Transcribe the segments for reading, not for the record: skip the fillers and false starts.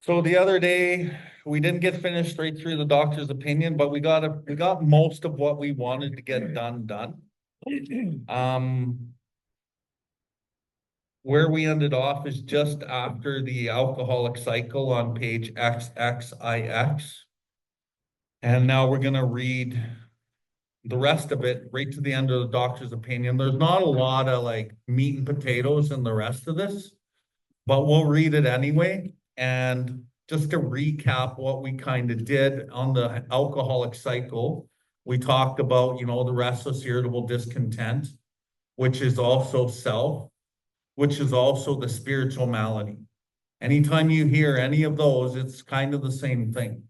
So the other day, we didn't get finished straight through the doctor's opinion, but we got most of what we wanted to get done. Where we ended off is just after the alcoholic cycle on page XXIX. And now we're gonna read the rest of it right to the end of the doctor's opinion. There's not a lot of like meat and potatoes in the rest of this, but we'll read it anyway. And just to recap what we kind of did on the alcoholic cycle, we talked about, the restless, irritable discontent, which is also self, which is also the spiritual malady. Anytime you hear any of those, it's kind of the same thing.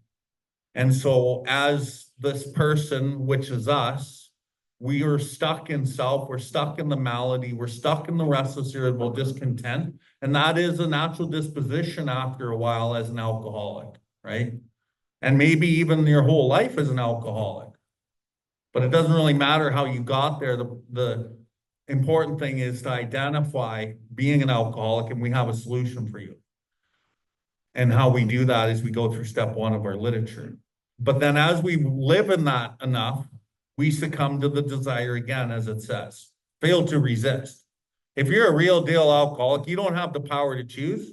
And so as this person, which is us, we are stuck in self, we're stuck in the malady, we're stuck in the restless, irritable discontent. And that is a natural disposition after a while as an alcoholic, right? And maybe even your whole life as an alcoholic. But it doesn't really matter how you got there. The important thing is to identify being an alcoholic, and we have a solution for you. And how we do that is we go through step 1 of our literature. But then as we live in that enough, we succumb to the desire again, as it says, fail to resist. If you're a real deal alcoholic, you don't have the power to choose.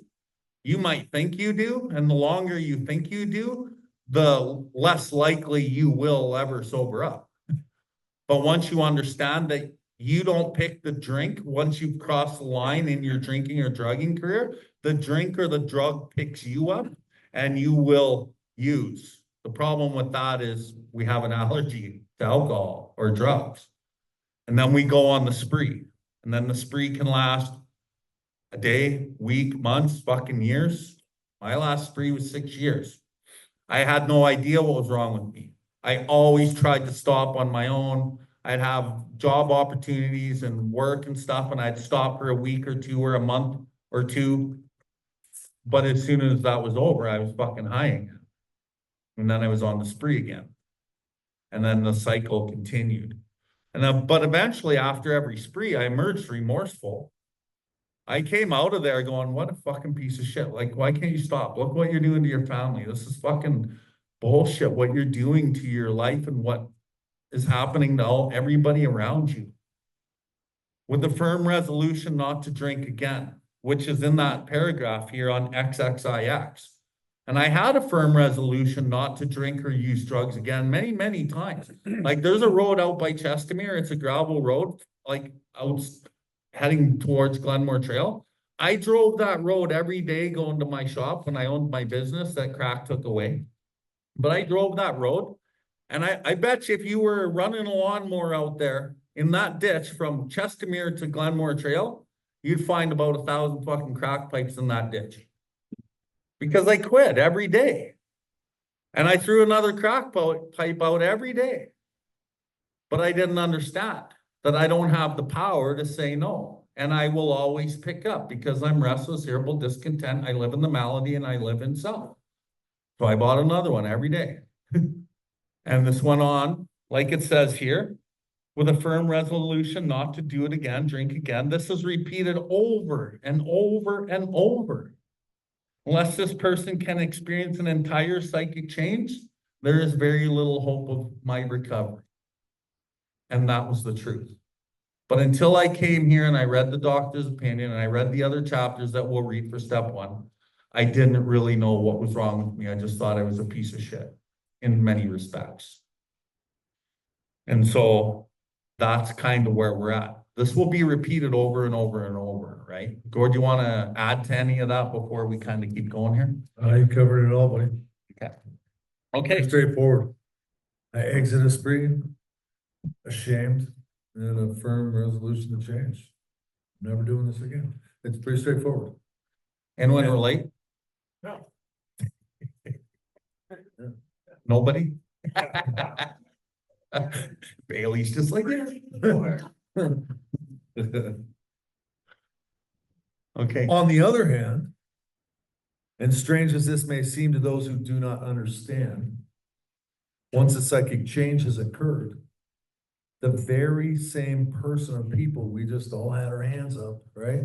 You might think you do, and the longer you think you do, the less likely you will ever sober up. But once you understand that you don't pick the drink, once you've crossed the line in your drinking or drugging career, the drink or the drug picks you up and you will use. The problem with that is we have an allergy to alcohol or drugs. And then we go on the spree. And then the spree can last a day, week, months, fucking years. My last spree was 6 years. I had no idea what was wrong with me. I always tried to stop on my own. I'd have job opportunities and work and stuff, and I'd stop for a week or two or a month or two. But as soon as that was over, I was fucking high again. And then I was on the spree again. And then the cycle continued. And then, but eventually, after every spree, I emerged remorseful. I came out of there going, what a fucking piece of shit. Like, why can't you stop? Look what you're doing to your family. This is fucking bullshit, what you're doing to your life and what is happening to everybody around you. With a firm resolution not to drink again, which is in that paragraph here on XXIX. And I had a firm resolution not to drink or use drugs again many, many times. Like there's a road out by Chestermere. It's a gravel road, like out heading towards Glenmore Trail. I drove that road every day going to my shop when I owned my business that crack took away. But I drove that road. And I bet you if you were running a lawnmower out there in that ditch from Chestermere to Glenmore Trail, you'd find about 1,000 fucking crack pipes in that ditch. Because I quit every day. And I threw another crack pipe out every day. But I didn't understand that I don't have the power to say no. And I will always pick up because I'm restless, irritable, discontent. I live in the malady and I live in self. So I bought another one every day. And this went on, like it says here, with a firm resolution not to do it again, drink again. This is repeated over and over and over. Unless this person can experience an entire psychic change, there is very little hope of my recovery. And that was the truth. But until I came here and I read the doctor's opinion and I read the other chapters that we'll read for step 1, I didn't really know what was wrong with me. I just thought I was a piece of shit in many respects. And so that's kind of where we're at. This will be repeated over and over and over, right? Gord, you want to add to any of that before we kind of keep going here? You covered it all, buddy. Okay. Okay. Straightforward. I exit a spree, ashamed, and a firm resolution to change. Never doing this again. It's pretty straightforward. Anyone relate? No. Nobody? Bailey's just like that. Okay. On the other hand, and strange as this may seem to those who do not understand, once a psychic change has occurred, the very same person or people we just all had our hands up, right?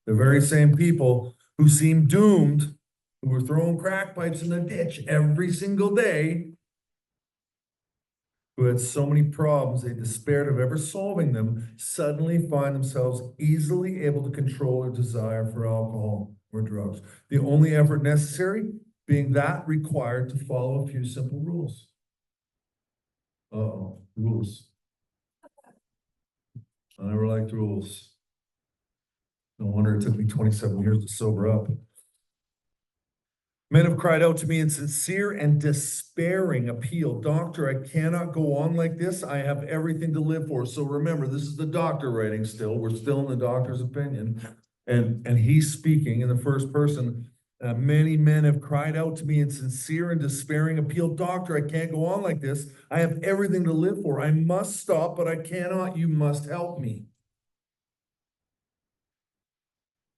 The very same people who seem doomed who were throwing crack pipes in the ditch every single day, who had so many problems they despaired of ever solving them, suddenly find themselves easily able to control their desire for alcohol or drugs. The only effort necessary being that required to follow a few simple rules. Uh-oh, rules. I never liked rules. No wonder it took me 27 years to sober up. Men have cried out to me in sincere and despairing appeal. Doctor, I cannot go on like this. I have everything to live for. So remember, this is the doctor writing still. We're still in the doctor's opinion. And he's speaking in the first person. Many men have cried out to me in sincere and despairing appeal. Doctor, I can't go on like this. I have everything to live for. I must stop, but I cannot. You must help me.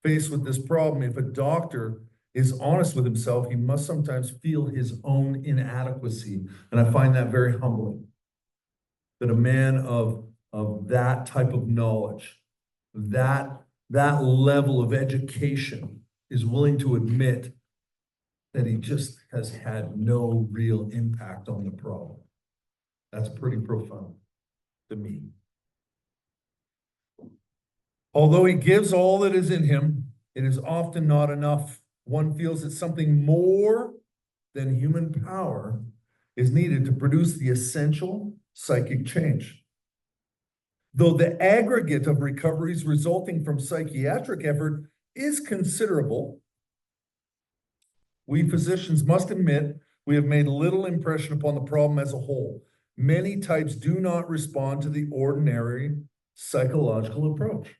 Faced with this problem, if a doctor is honest with himself, he must sometimes feel his own inadequacy. And I find that very humbling. That a man of that type of knowledge, that level of education is willing to admit that he just has had no real impact on the problem. That's pretty profound to me. Although he gives all that is in him, it is often not enough. One feels that something more than human power is needed to produce the essential psychic change. Though the aggregate of recoveries resulting from psychiatric effort is considerable, we physicians must admit we have made little impression upon the problem as a whole. Many types do not respond to the ordinary psychological approach.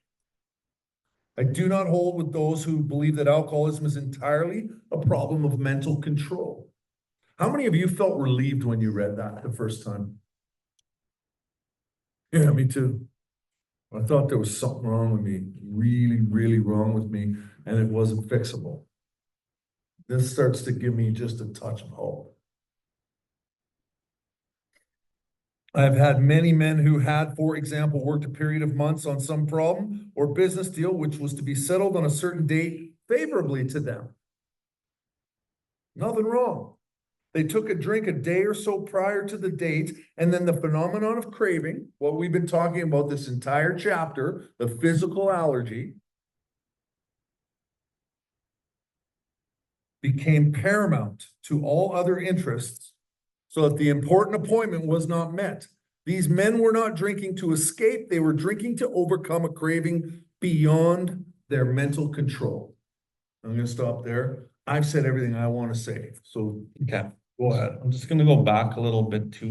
I do not hold with those who believe that alcoholism is entirely a problem of mental control. How many of you felt relieved when you read that the first time? Yeah, me too. I thought there was something wrong with me, really, really wrong with me, and it wasn't fixable. This starts to give me just a touch of hope. I've had many men who had, for example, worked a period of months on some problem or business deal which was to be settled on a certain date favorably to them. Nothing wrong. They took a drink a day or so prior to the date, and then the phenomenon of craving, what we've been talking about this entire chapter, the physical allergy, became paramount to all other interests, so that the important appointment was not met. These men were not drinking to escape, they were drinking to overcome a craving beyond their mental control. I'm gonna stop there. I've said everything I want to say, so Okay. go ahead. I'm just gonna go back a little bit to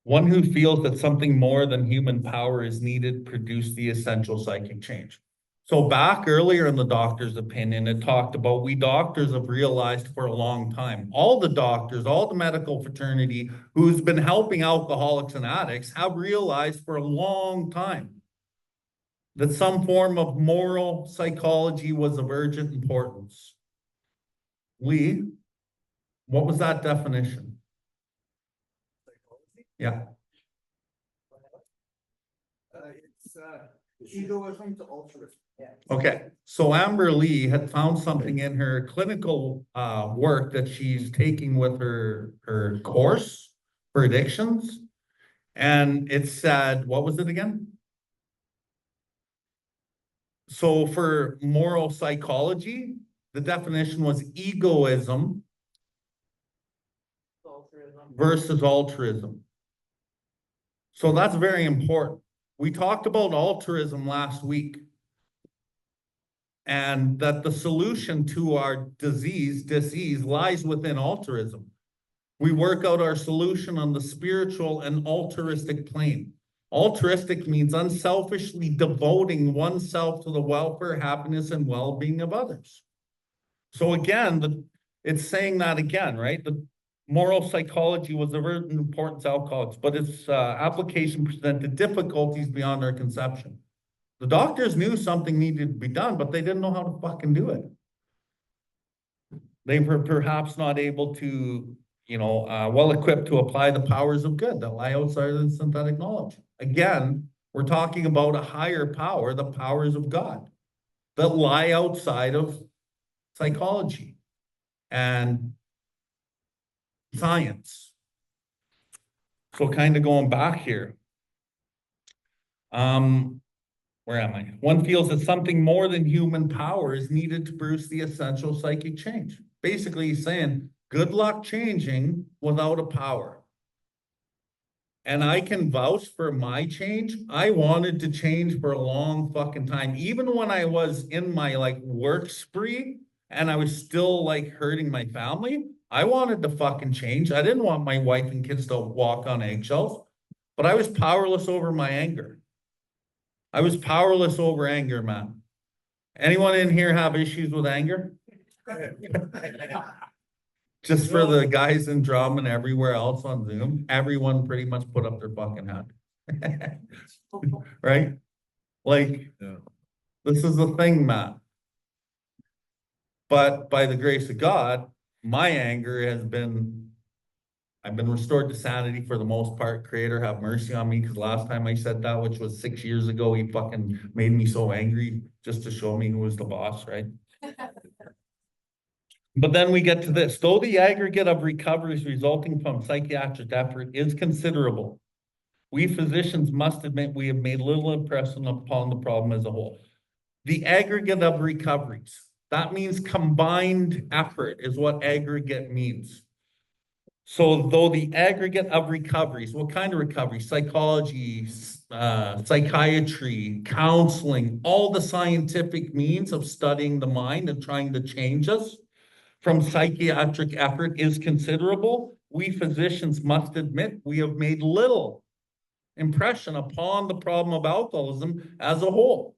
one who feels that something more than human power is needed to produce the essential psychic change. So back earlier in the doctor's opinion, it talked about we doctors have realized for a long time, all the doctors, all the medical fraternity who's been helping alcoholics and addicts have realized for a long time that some form of moral psychology was of urgent importance. Lee, what was that definition? Yeah. It's egoism to altruism. Okay, so Amber Lee had found something in her clinical work that she's taking with her course for addictions. And it said, what was it again? So for moral psychology, the definition was egoism versus altruism. So that's very important. We talked about altruism last week. And that the solution to our disease lies within altruism. We work out our solution on the spiritual and altruistic plane. Altruistic means unselfishly devoting oneself to the welfare, happiness, and well-being of others. So again, it's saying that again, right? The moral psychology was of importance to alcoholics, but its application presented difficulties beyond our conception. The doctors knew something needed to be done, but they didn't know how to fucking do it. They were perhaps not able to, well equipped to apply the powers of good that lie outside of the synthetic knowledge. Again, we're talking about a higher power, the powers of God. that lie outside of psychology and science. So kind of going back here. Where am I? One feels that something more than human power is needed to produce the essential psychic change. Basically, he's saying, good luck changing without a power. And I can vouch for my change. I wanted to change for a long fucking time. Even when I was in my like work spree and I was still like hurting my family, I wanted to fucking change. I didn't want my wife and kids to walk on eggshells, but I was powerless over my anger. I was powerless over anger, man. Anyone in here have issues with anger? Just for the guys in drum and everywhere else on Zoom, everyone pretty much put up their fucking hand. Right? Like, Yeah. this is the thing, Matt. But by the grace of God, my anger has been, I've been restored to sanity for the most part. Creator, have mercy on me, because last time I said that, which was 6 years ago, he fucking made me so angry just to show me who was the boss, right? But then we get to this. Though the aggregate of recoveries resulting from psychiatric effort is considerable, we physicians must admit we have made little impression upon the problem as a whole. The aggregate of recoveries, that means combined effort is what aggregate means. So though the aggregate of recoveries, what kind of recovery? Psychology, psychiatry, counseling, all the scientific means of studying the mind and trying to change us from psychiatric effort is considerable. We physicians must admit we have made little impression upon the problem of alcoholism as a whole.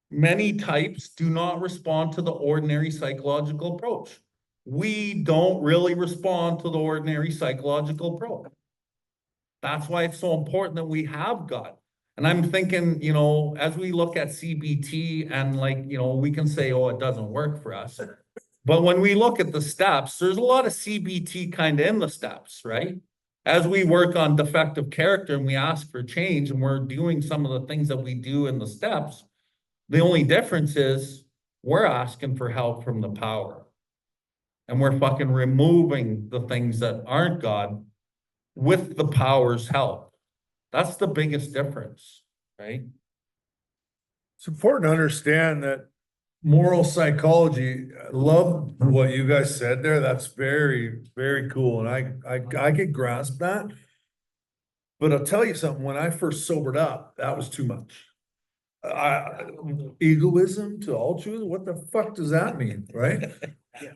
Many types do not respond to the ordinary psychological approach. We don't really respond to the ordinary psychological approach. That's why it's so important that we have got. And I'm thinking, you know, as we look at CBT and like, you know, we can say, oh, it doesn't work for us. But when we look at the steps, there's a lot of CBT kind of in the steps, right? As we work on defective character and we ask for change and we're doing some of the things that we do in the steps, the only difference is we're asking for help from the power. And we're fucking removing the things that aren't God with the power's help. That's the biggest difference, right? It's important to understand that moral psychology, I love what you guys said there. That's very, very cool. And I could grasp that. But I'll tell you something, when I first sobered up, that was too much. Egoism to altruism, what the fuck does that mean, right?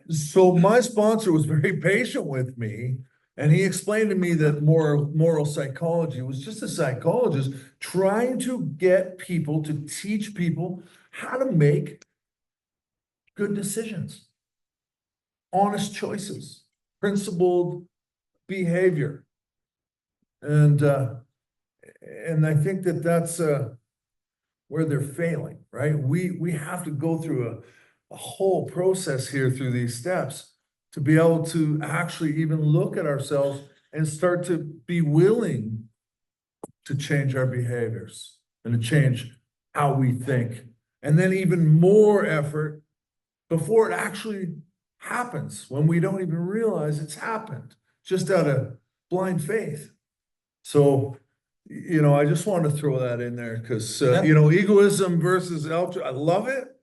So my sponsor was very patient with me, and he explained to me that moral psychology was just a psychologist trying to get people to teach people how to make good decisions, honest choices, principled behavior. And I think that that's where they're failing, right? We have to go through a whole process here through these steps to be able to actually even look at ourselves and start to be willing to change our behaviors and to change how we think. And then even more effort before it actually happens, when we don't even realize it's happened, just out of blind faith. So, you know, I just wanted to throw that in there because, you know, egoism versus altruism, I love it.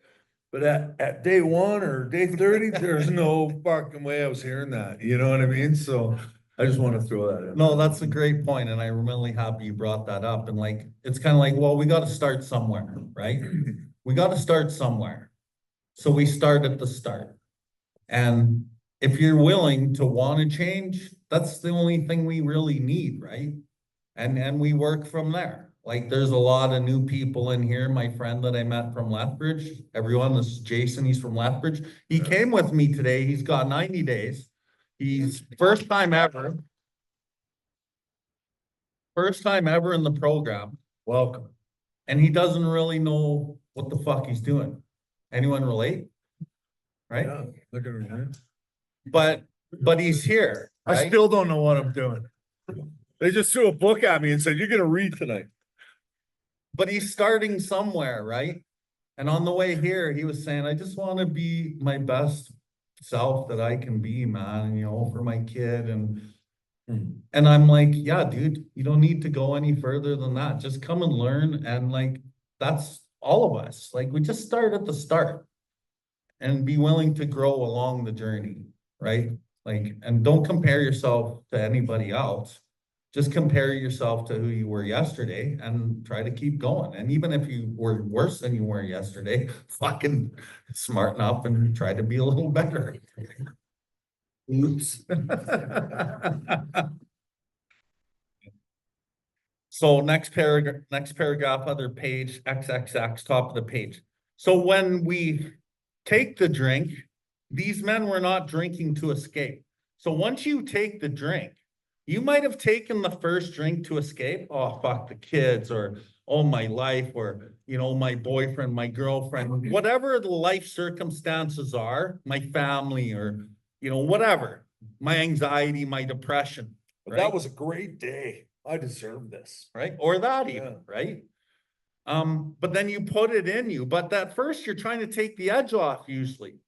But at day 1 or day 30, there's no fucking way I was hearing that. You know what I mean? So I just want to throw that in. No, that's a great point, and I'm really happy you brought that up. And like, it's kind of like, well, we got to start somewhere, right? We got to start somewhere. So we start at the start. And if you're willing to want to change, that's the only thing we really need, right? And we work from there. Like, there's a lot of new people in here. My friend that I met from Lethbridge, everyone, this is Jason, he's from Lethbridge. He came with me today. He's got 90 days. He's first time ever in the program. Welcome. And he doesn't really know what the fuck he's doing. Anyone relate? Right? Yeah, look at her. But he's here. I right? still don't know what I'm doing. They just threw a book at me and said, you're gonna read tonight. But he's starting somewhere, right? And on the way here, he was saying, I just want to be my best self that I can be, man, for my kid. And I'm like, yeah, dude, you don't need to go any further than that. Just come and learn. And like, that's all of us. Like, we just start at the start and be willing to grow along the journey, right? Like, and don't compare yourself to anybody else. Just compare yourself to who you were yesterday and try to keep going. And even if you were worse than you were yesterday, fucking smarten up and try to be a little better. Oops. So next paragraph, other page, XXX, top of the page. So when we take the drink, these men were not drinking to escape. So once you take the drink, you might have taken the first drink to escape. Oh, fuck the kids, or oh, my life, or, my boyfriend, my girlfriend, whatever the life circumstances are, my family, or, whatever, my anxiety, my depression. But right? that was a great day. I deserve this. Right? Or that even, Yeah. right? But then you put it in you. But at first you're trying to take the edge off usually,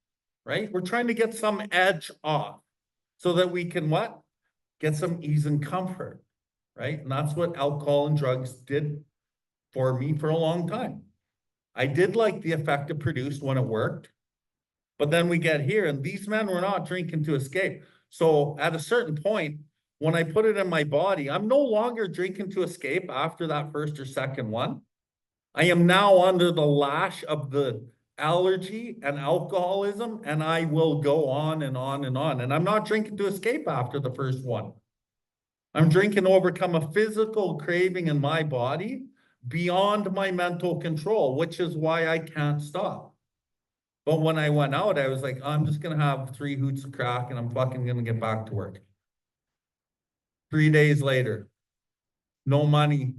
right? We're trying to get some edge off so that we can what? Get some ease and comfort, right? And that's what alcohol and drugs did for me for a long time. I did like the effect it produced when it worked. But then we get here and these men were not drinking to escape. So at a certain point, when I put it in my body, I'm no longer drinking to escape after that first or second one. I am now under the lash of the allergy and alcoholism, and I will go on and on and on. And I'm not drinking to escape after the first one. I'm drinking to overcome a physical craving in my body beyond my mental control, which is why I can't stop. But when I went out, I was like, I'm just going to have 3 hoots of crack and I'm fucking going to get back to work. 3 days later, no money.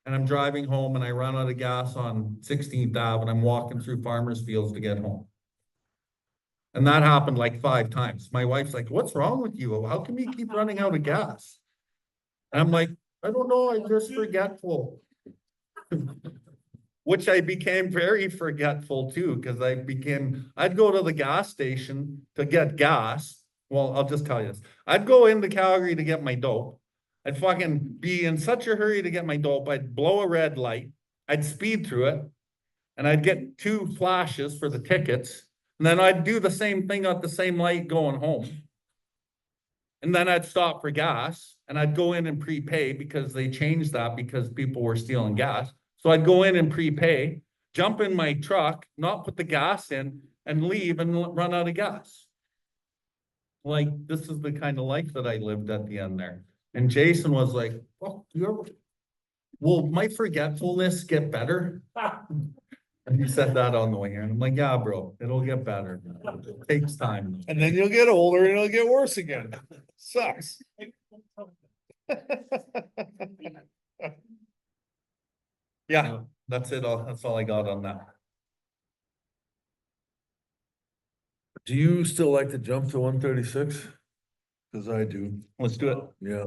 And I'm driving home and I run out of gas on 16th Ave and I'm walking through farmers' fields to get home. And that happened like 5 times. My wife's like, what's wrong with you? How come you keep running out of gas? And I'm like, I don't know. I'm just forgetful. Which I became very forgetful too, because I'd go to the gas station to get gas. Well, I'll just tell you this. I'd go into Calgary to get my dope. I'd fucking be in such a hurry to get my dope. I'd blow a red light. I'd speed through it. And I'd get 2 flashes for the tickets. And then I'd do the same thing at the same light going home. And then I'd stop for gas. And I'd go in and prepay because they changed that because people were stealing gas. So I'd go in and prepay, jump in my truck, not put the gas in, and leave and run out of gas. Like, this is the kind of life that I lived at the end there. And Jason was like, oh, will my forgetfulness get better? And he said that on the way here. And I'm like, yeah, bro, it'll get better. It takes time. And then you'll get older and it'll get worse again. Sucks. Yeah, that's it. That's all I got on that. Do you still like to jump to 136? Cause I do. Let's do it. Yeah.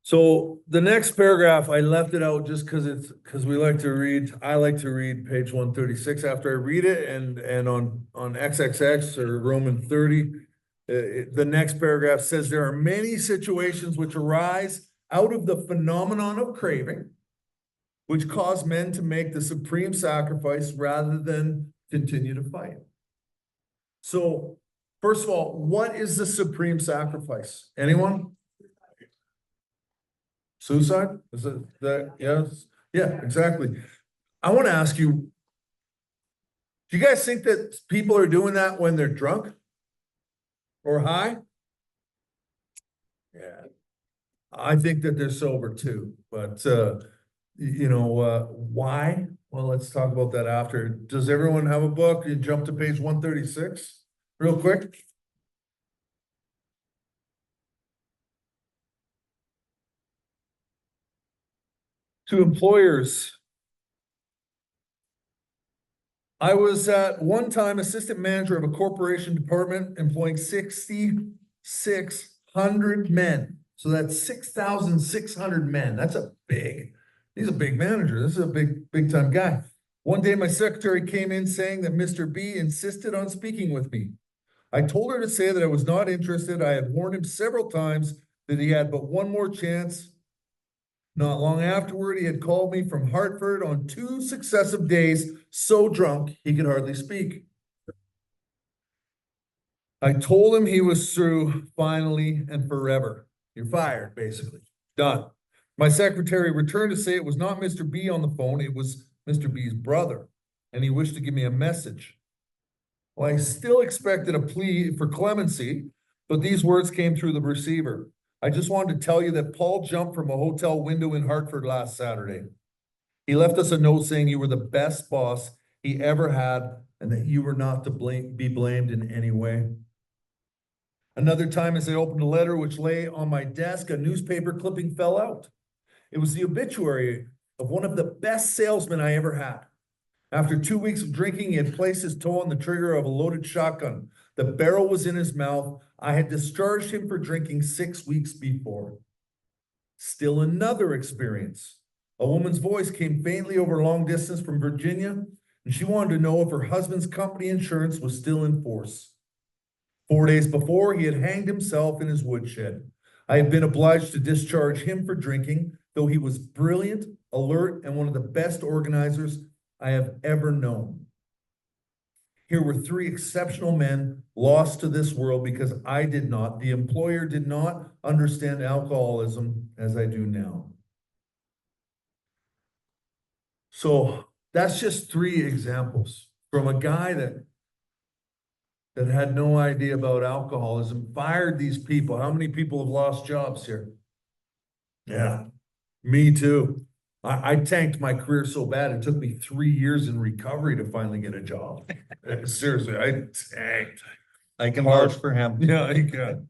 So the next paragraph, I left it out just cause I like to read page 136 after I read it and on XXX or Roman 30. The next paragraph says there are many situations which arise out of the phenomenon of craving, which cause men to make the supreme sacrifice rather than continue to fight. So, first of all, what is the supreme sacrifice? Anyone? Suicide? Is it that? Yes. Yeah, exactly. I want to ask you, do you guys think that people are doing that when they're drunk or high? Yeah. I think that they're sober too, but why? Well, let's talk about that after. Does everyone have a book? You jump to page 136 real quick. To employers. I was at one time assistant manager of a corporation department employing 6,600 men. So that's 6,600 men. He's a big manager. This is a big time guy. One day my secretary came in saying that Mr. B insisted on speaking with me. I told her to say that I was not interested. I had warned him several times that he had but one more chance. Not long afterward, he had called me from Hartford on 2 successive days, so drunk he could hardly speak. I told him he was through finally and forever. You're fired, basically. Done. My secretary returned to say it was not Mr. B on the phone, it was Mr. B's brother, and he wished to give me a message. Well, I still expected a plea for clemency, but these words came through the receiver. I just wanted to tell you that Paul jumped from a hotel window in Hartford last Saturday. He left us a note saying you were the best boss he ever had and that you were not to be blamed in any way. Another time, as I opened a letter which lay on my desk, a newspaper clipping fell out. It was the obituary of one of the best salesmen I ever had. After 2 weeks of drinking, he had placed his toe on the trigger of a loaded shotgun. The barrel was in his mouth. I had discharged him for drinking 6 weeks before. Still another experience. A woman's voice came faintly over long distance from Virginia, and she wanted to know if her husband's company insurance was still in force. 4 days before, he had hanged himself in his woodshed. I had been obliged to discharge him for drinking, though he was brilliant, alert, and one of the best organizers I have ever known. Here were 3 exceptional men lost to this world because I did not, the employer did not understand alcoholism as I do now. So that's just 3 examples from a guy that had no idea about alcoholism, fired these people. How many people have lost jobs here? Yeah, me too. I tanked my career so bad, it took me 3 years in recovery to finally get a job. Seriously, I tanked. I can vouch for him. Yeah, you can.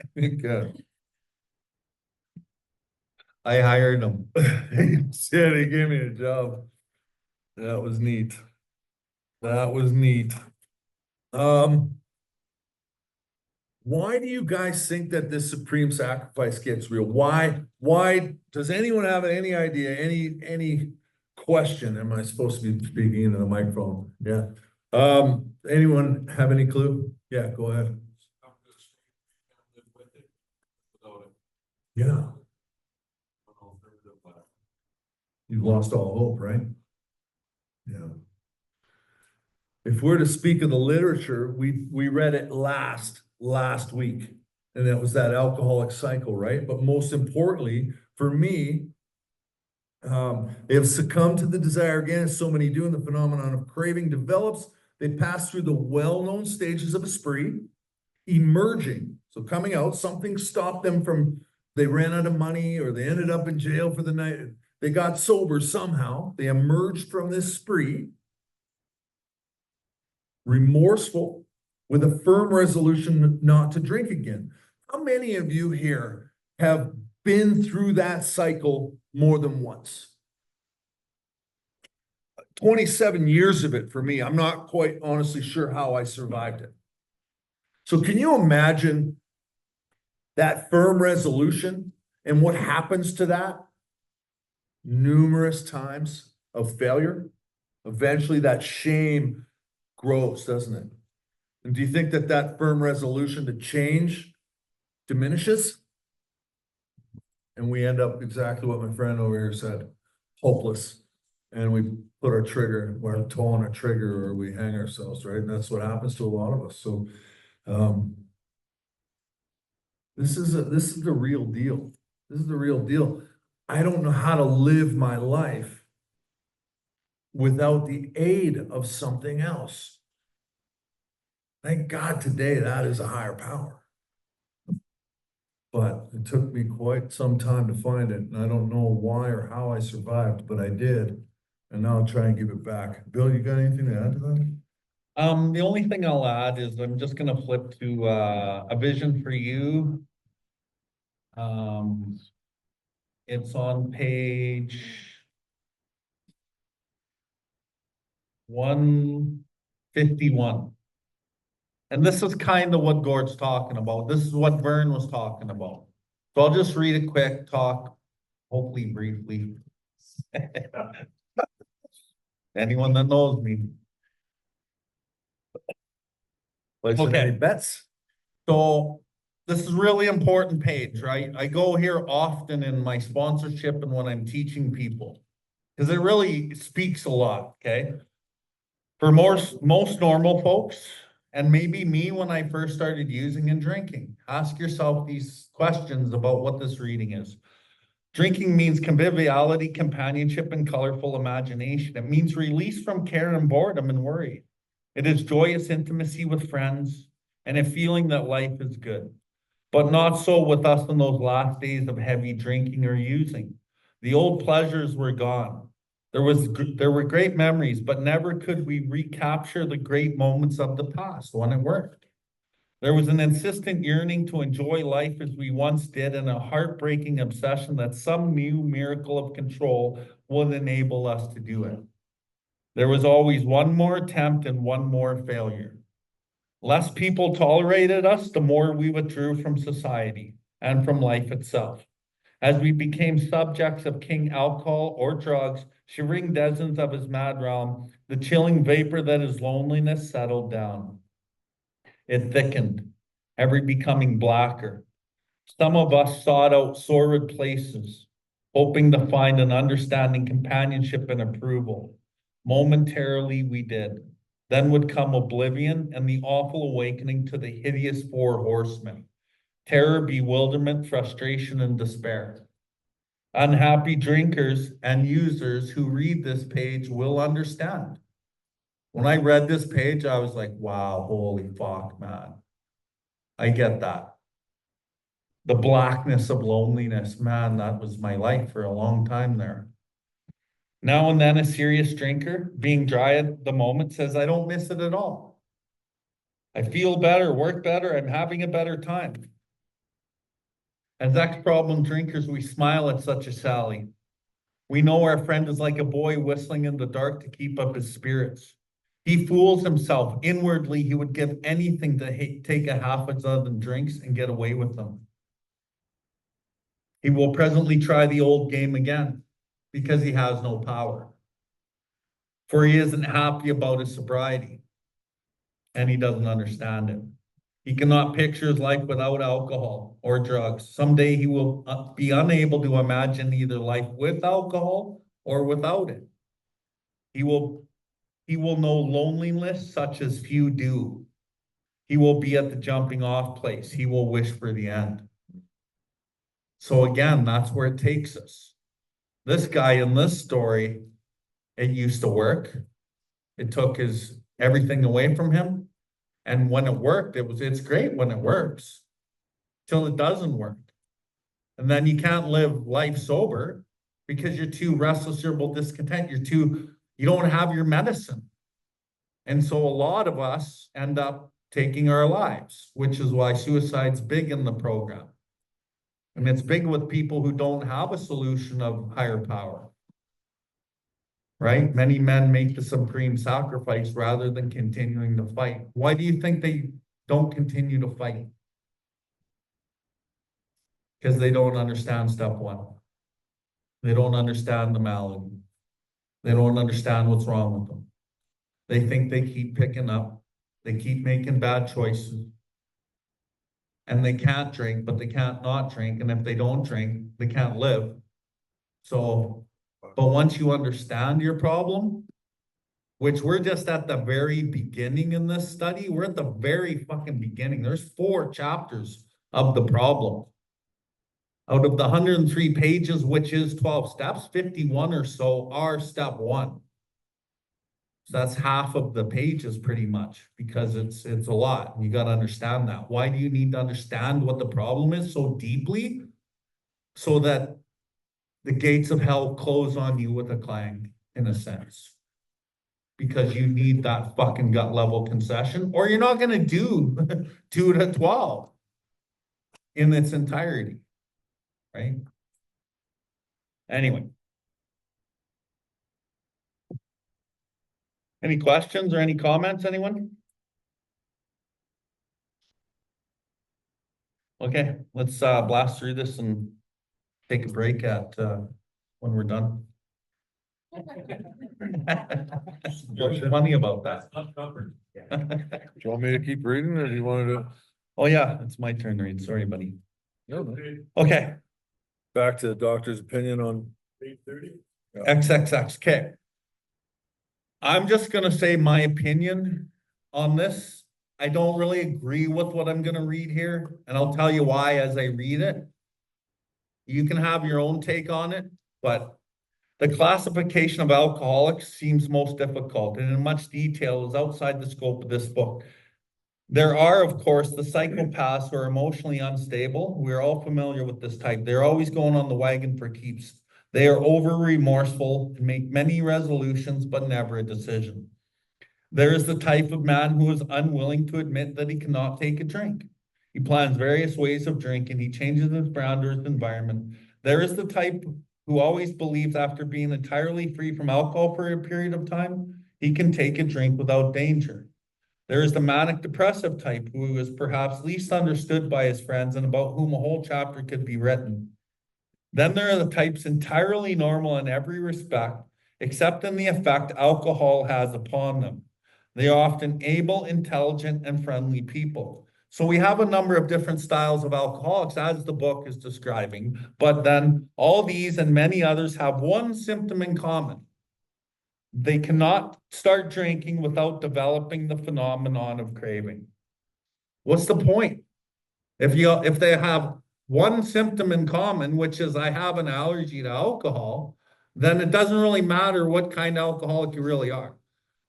I hired him. He said he gave me a job. That was neat. That was neat. Why do you guys think that this supreme sacrifice gets real? Why does anyone have any idea, any question? Am I supposed to be speaking into the microphone? Yeah. Anyone have any clue? Yeah, go ahead. Yeah. You've lost all hope, right? Yeah. If we're to speak of the literature, we read it last week, and that was that alcoholic cycle, right? But most importantly, for me, they have succumbed to the desire again, as so many do, and the phenomenon of craving develops. They pass through the well-known stages of a spree, emerging. So coming out, something stopped them from, they ran out of money or they ended up in jail for the night. They got sober somehow. They emerged from this spree, remorseful, with a firm resolution not to drink again. How many of you here have been through that cycle more than once? 27 years of it for me. I'm not quite honestly sure how I survived it. So can you imagine that firm resolution and what happens to that? Numerous times of failure. Eventually that shame grows, doesn't it? And do you think that that firm resolution to change diminishes? And we end up exactly what my friend over here said, hopeless. And we put our toe on a trigger, or we hang ourselves, right? And that's what happens to a lot of us. So this is the real deal. This is the real deal. I don't know how to live my life without the aid of something else. Thank God today that is a higher power. But it took me quite some time to find it, and I don't know why or how I survived, but I did. And now I'll try and give it back. Bill, you got anything to add to that? The only thing I'll add is I'm just gonna flip to a vision for you. It's on page 151. And this is kind of what Gord's talking about. This is what Vern was talking about. So I'll just read a quick talk, hopefully briefly. Anyone that knows me. Placing Okay. any bets? So this is really important page, right? I go here often in my sponsorship and when I'm teaching people. Because it really speaks a lot, okay? For most normal folks, and maybe me when I first started using and drinking, ask yourself these questions about what this reading is. Drinking means conviviality, companionship, and colorful imagination. It means release from care and boredom and worry. It is joyous intimacy with friends and a feeling that life is good. But not so with us in those last days of heavy drinking or using. The old pleasures were gone. There were great memories, but never could we recapture the great moments of the past when it worked. There was an insistent yearning to enjoy life as we once did, and a heartbreaking obsession that some new miracle of control would enable us to do it. There was always one more attempt and one more failure. Less people tolerated us, the more we withdrew from society and from life itself. As we became subjects of King Alcohol or drugs, shivering dozens of his mad realm, the chilling vapor that is loneliness settled down. It thickened, ever becoming blacker. Some of us sought out sordid places, hoping to find an understanding companionship and approval. Momentarily we did. Then would come oblivion and the awful awakening to the hideous four horsemen. Terror, bewilderment, frustration, and despair. Unhappy drinkers and users who read this page will understand. When I read this page, I was like, wow, holy fuck, man. I get that. The blackness of loneliness, man, that was my life for a long time there. Now and then a serious drinker, being dry at the moment, says, I don't miss it at all. I feel better, work better, I'm having a better time. As ex-problem drinkers, we smile at such a sally. We know our friend is like a boy whistling in the dark to keep up his spirits. He fools himself. Inwardly, he would give anything to take a half a dozen drinks and get away with them. He will presently try the old game again because he has no power. For he isn't happy about his sobriety and he doesn't understand it. He cannot picture his life without alcohol or drugs. Someday he will be unable to imagine either life with alcohol or without it. He will know loneliness such as few do. He will be at the jumping off place. He will wish for the end. So again, that's where it takes us. This guy in this story, it used to work. It took his everything away from him. And when it worked, it's great when it works, till it doesn't work. And then you can't live life sober because you're too restless, you're discontent, you don't have your medicine. And so a lot of us end up taking our lives, which is why suicide's big in the program. And it's big with people who don't have a solution of higher power. Right? Many men make the supreme sacrifice rather than continuing to fight. Why do you think they don't continue to fight? Because they don't understand step one. They don't understand the malady. They don't understand what's wrong with them. They think they keep picking up. They keep making bad choices. And they can't drink, but they can't not drink. And if they don't drink, they can't live. So, but once you understand your problem, which we're just at the very beginning in this study, we're at the very fucking beginning. There's 4 chapters of the problem. Out of the 103 pages, which is 12 steps, 51 or so are step 1. So that's half of the pages pretty much, because it's a lot. You got to understand that. Why do you need to understand what the problem is so deeply? So that the gates of hell close on you with a clang, in a sense. Because you need that fucking gut level concession, or you're not going to do 2 to 12 in its entirety, right? Anyway. Any questions or any comments, anyone? Okay, let's blast through this and take a break at when we're done. What's funny about that? Do you want me to keep reading or do you want to? Oh, yeah, it's my turn to read. Sorry, buddy. No. Okay, Back to the doctor's opinion on. XXX, okay. I'm just gonna say my opinion on this. I don't really agree with what I'm gonna read here, and I'll tell you why as I read it. You can have your own take on it, but the classification of alcoholics seems most difficult and in much detail is outside the scope of this book. There are, of course, the psychopaths who are emotionally unstable. We're all familiar with this type. They're always going on the wagon for keeps. They are over remorseful and make many resolutions, but never a decision. There is the type of man who is unwilling to admit that he cannot take a drink. He plans various ways of drinking. He changes his brand or his environment. There is the type who always believes after being entirely free from alcohol for a period of time, he can take a drink without danger. There is the manic depressive type who is perhaps least understood by his friends and about whom a whole chapter could be written. Then there are the types entirely normal in every respect, except in the effect alcohol has upon them. They are often able, intelligent, and friendly people. So we have a number of different styles of alcoholics as the book is describing, but then all these and many others have one symptom in common. They cannot start drinking without developing the phenomenon of craving. What's the point? If they have one symptom in common, which is I have an allergy to alcohol, then it doesn't really matter what kind of alcoholic you really are.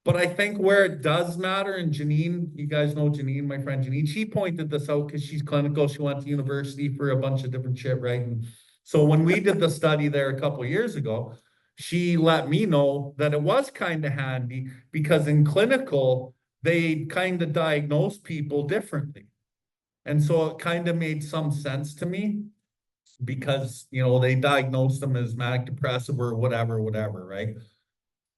But I think where it does matter, and Janine, you guys know Janine, my friend Janine, she pointed this out because she's clinical. She went to university for a bunch of different shit, right? And so when we did the study there a couple of years ago, she let me know that it was kind of handy because in clinical, they kind of diagnose people differently. And so it kind of made some sense to me because, you know, they diagnosed them as manic depressive or whatever, right?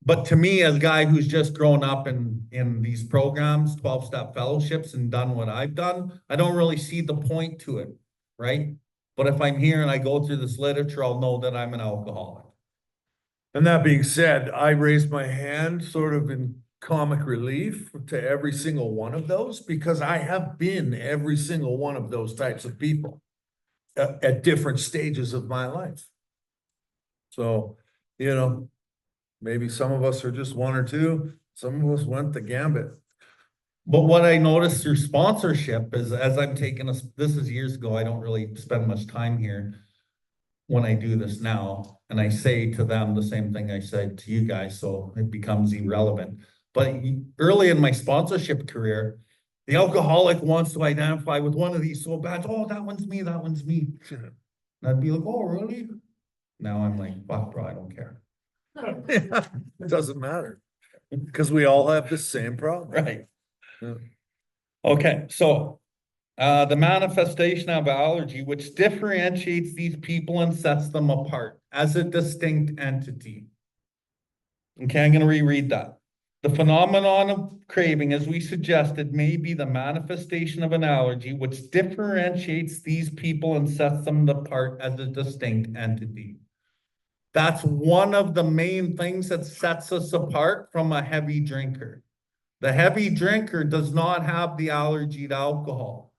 But to me, as a guy who's just grown up in these programs, 12-step fellowships and done what I've done, I don't really see the point to it, right? But if I'm here and I go through this literature, I'll know that I'm an alcoholic. And that being said, I raised my hand sort of in comic relief to every single one of those because I have been every single one of those types of people at different stages of my life. So, you know, maybe some of us are just one or two. Some of us went the gambit. But what I noticed through sponsorship is as I'm taking this is years ago, I don't really spend much time here when I do this now. And I say to them the same thing I said to you guys, so it becomes irrelevant. But early in my sponsorship career, the alcoholic wants to identify with one of these so bad. Oh, that one's me, that one's me. And I'd be like, oh, really? Now I'm like, fuck, bro, I don't care. It doesn't matter because we all have the same problem. Right. Yeah. Okay, so the manifestation of allergy, which differentiates these people and sets them apart as a distinct entity. Okay, I'm going to reread that. The phenomenon of craving, as we suggested, may be the manifestation of an allergy, which differentiates these people and sets them apart as a distinct entity. That's one of the main things that sets us apart from a heavy drinker. The heavy drinker does not have the allergy to alcohol.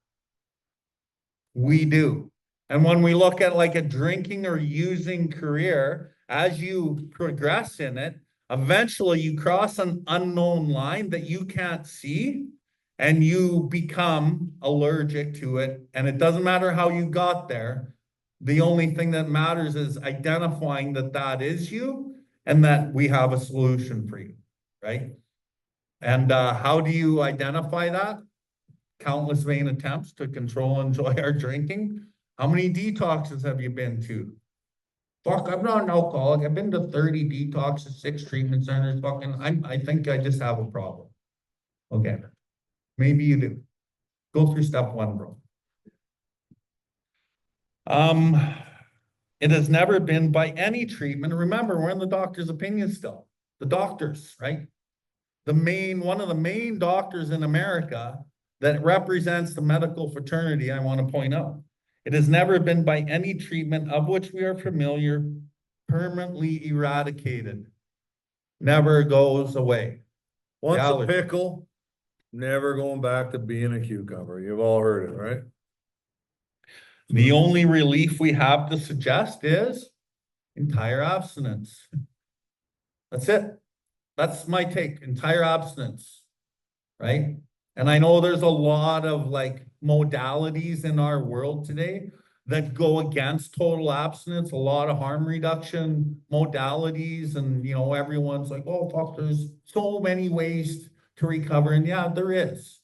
We do. And when we look at like a drinking or using career, as you progress in it, eventually you cross an unknown line that you can't see and you become allergic to it. And it doesn't matter how you got there. The only thing that matters is identifying that that is you and that we have a solution for you, right? And how do you identify that? Countless vain attempts to control and enjoy our drinking. How many detoxes have you been to? Fuck, I'm not an alcoholic. I've been to 30 detoxes, 6 treatment centers. Fucking, I think I just have a problem. Okay, maybe you do. Go through step 1, bro. It has never been by any treatment. Remember, we're in the doctor's opinion still. The doctors, right? One of the main doctors in America that represents the medical fraternity, I want to point out. It has never been by any treatment of which we are familiar, permanently eradicated. never goes away. Once a Allergy. pickle, never going back to being a cucumber. You've all heard it, right? The only relief we have to suggest is entire abstinence. That's it. That's my take, entire abstinence, right? And I know there's a lot of like modalities in our world today that go against total abstinence, a lot of harm reduction modalities, and you know, everyone's like, oh, fuck, there's so many ways to recover. And yeah, there is.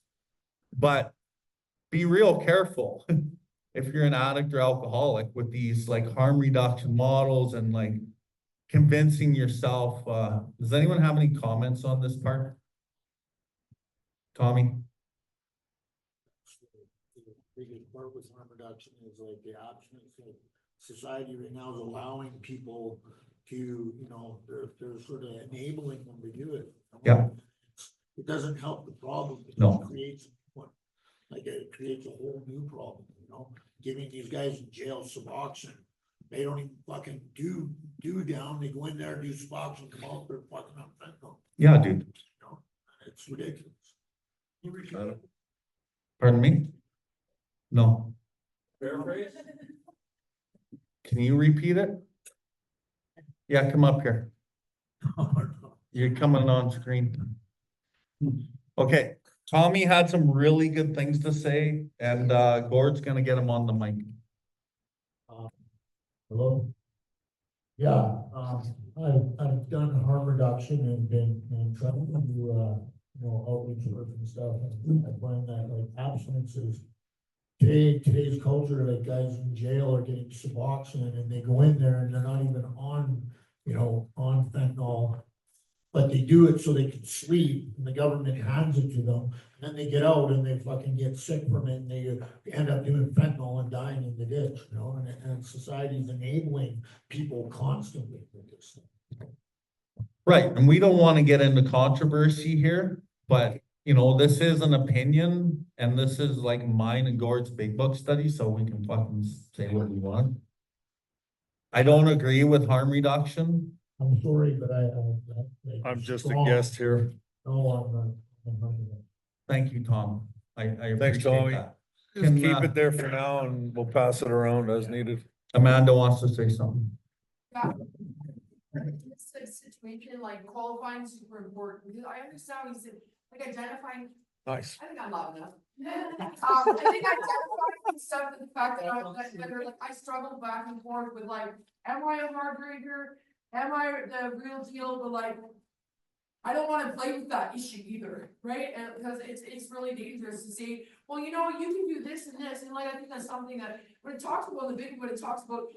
But be real careful if you're an addict or alcoholic with these like harm reduction models and like convincing yourself. Does anyone have any comments on this part? Tommy? The biggest part with harm reduction is like the abstinence of society right now is allowing people to, you know, they're sort of enabling them to do it. Yeah. It doesn't help the problem. No. It creates what, like it creates a whole new problem, you know, giving these guys in jail Suboxone. They don't even fucking do down. They go in there, do Suboxone, come out, they're fucking up fentanyl. Yeah, dude. You know, it's ridiculous. Pardon me? No. Paraphrase? Can you repeat it? Yeah, come up here. You're coming on screen. Okay, Tommy had some really good things to say, and Gord's gonna get him on the mic. Hello? Yeah, I've done harm reduction and been, trying to do, you know, outreach work and stuff. And I find that like abstinence is today's culture, like guys in jail are getting Suboxone and they go in there and they're not even on, you know, on fentanyl. But they do it so they can sleep and the government hands it to them. And then they get out and they fucking get sick from it and they end up doing fentanyl and dying in the ditch, you know, and society's enabling people constantly with this. Right, and we don't want to get into controversy here, but you know, this is an opinion, and this is like mine and Gord's big book study, so we can fucking say what we want. I don't agree with harm reduction. I'm sorry, but I'm just a guest here. No, I'm not. Thank you, Tom. I Thanks, appreciate Tommy. that. Just Can, keep it there for now and we'll pass it around as needed. Amanda wants to say something. Yeah. In this like, situation, like qualifying is super important, because I understand what you said, like identifying, Nice. I think I'm loud enough. I think identifying stuff with the fact that I struggle back and forth with like, am I a hard drinker? Am I the real deal? But like, I don't wanna play with that issue either, right? And because it's really dangerous to say, well, you know, you can do this and this, and like, I think that's something that, when it talks about the big, when it talks about,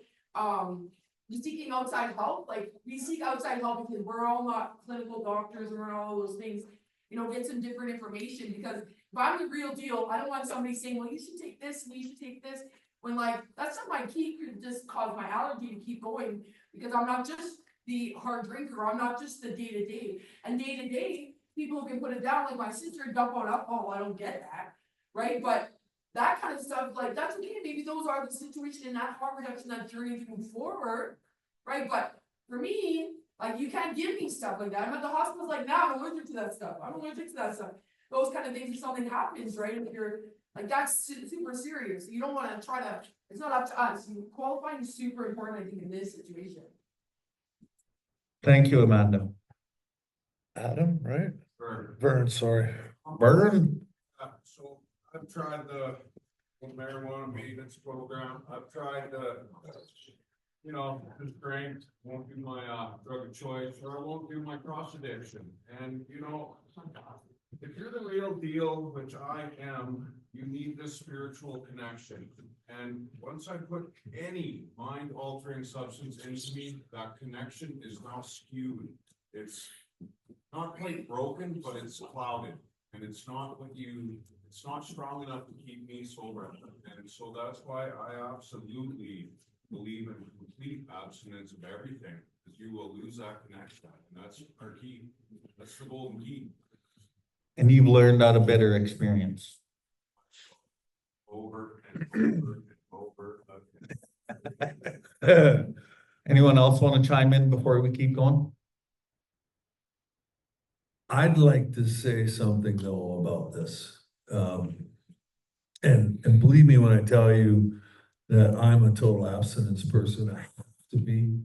seeking outside help, like, we seek outside help because we're all not clinical doctors, and we're all those things, you know, get some different information, because if I'm the real deal, I don't want somebody saying, well, you should take this, and you should take this, when like, that's not my key, could just cause my allergy to keep going, because I'm not just the hard drinker, I'm not just the day-to-day, and day-to-day, people can put it down, like my sister dump on alcohol, I don't get that, right, but that kind of stuff, like, that's okay, maybe those are the situation in that harm reduction, that journey to move forward, right, but for me, like, you can't give me stuff like that, I'm at the hospital, like, now I'm allergic to that stuff, I'm allergic to that stuff, those kind of things, if something happens, right, if you're, like, that's super serious, you don't wanna try to, it's not up to us, qualifying is super important, I think, in this situation. Thank you, Amanda. Adam, right? Vern. Vern, sorry. Vern? So I've tried the marijuana maintenance program. I've tried you know, just drink, won't do my drug of choice, or I won't do my cross addiction. And you know, if you're the real deal, which I am, you need this spiritual connection. And once I put any mind altering substance into me, that connection is now skewed. It's not quite broken, but it's clouded. And it's not it's not strong enough to keep me sober. And so that's why I absolutely believe in complete abstinence of everything, because you will lose that connection. And that's our key. That's the golden key. And you've learned out of bitter experience. Over and over and over again. Anyone else want to chime in before we keep going? I'd like to say something though about this. And believe me when I tell you that I'm a total abstinence person, I have to be.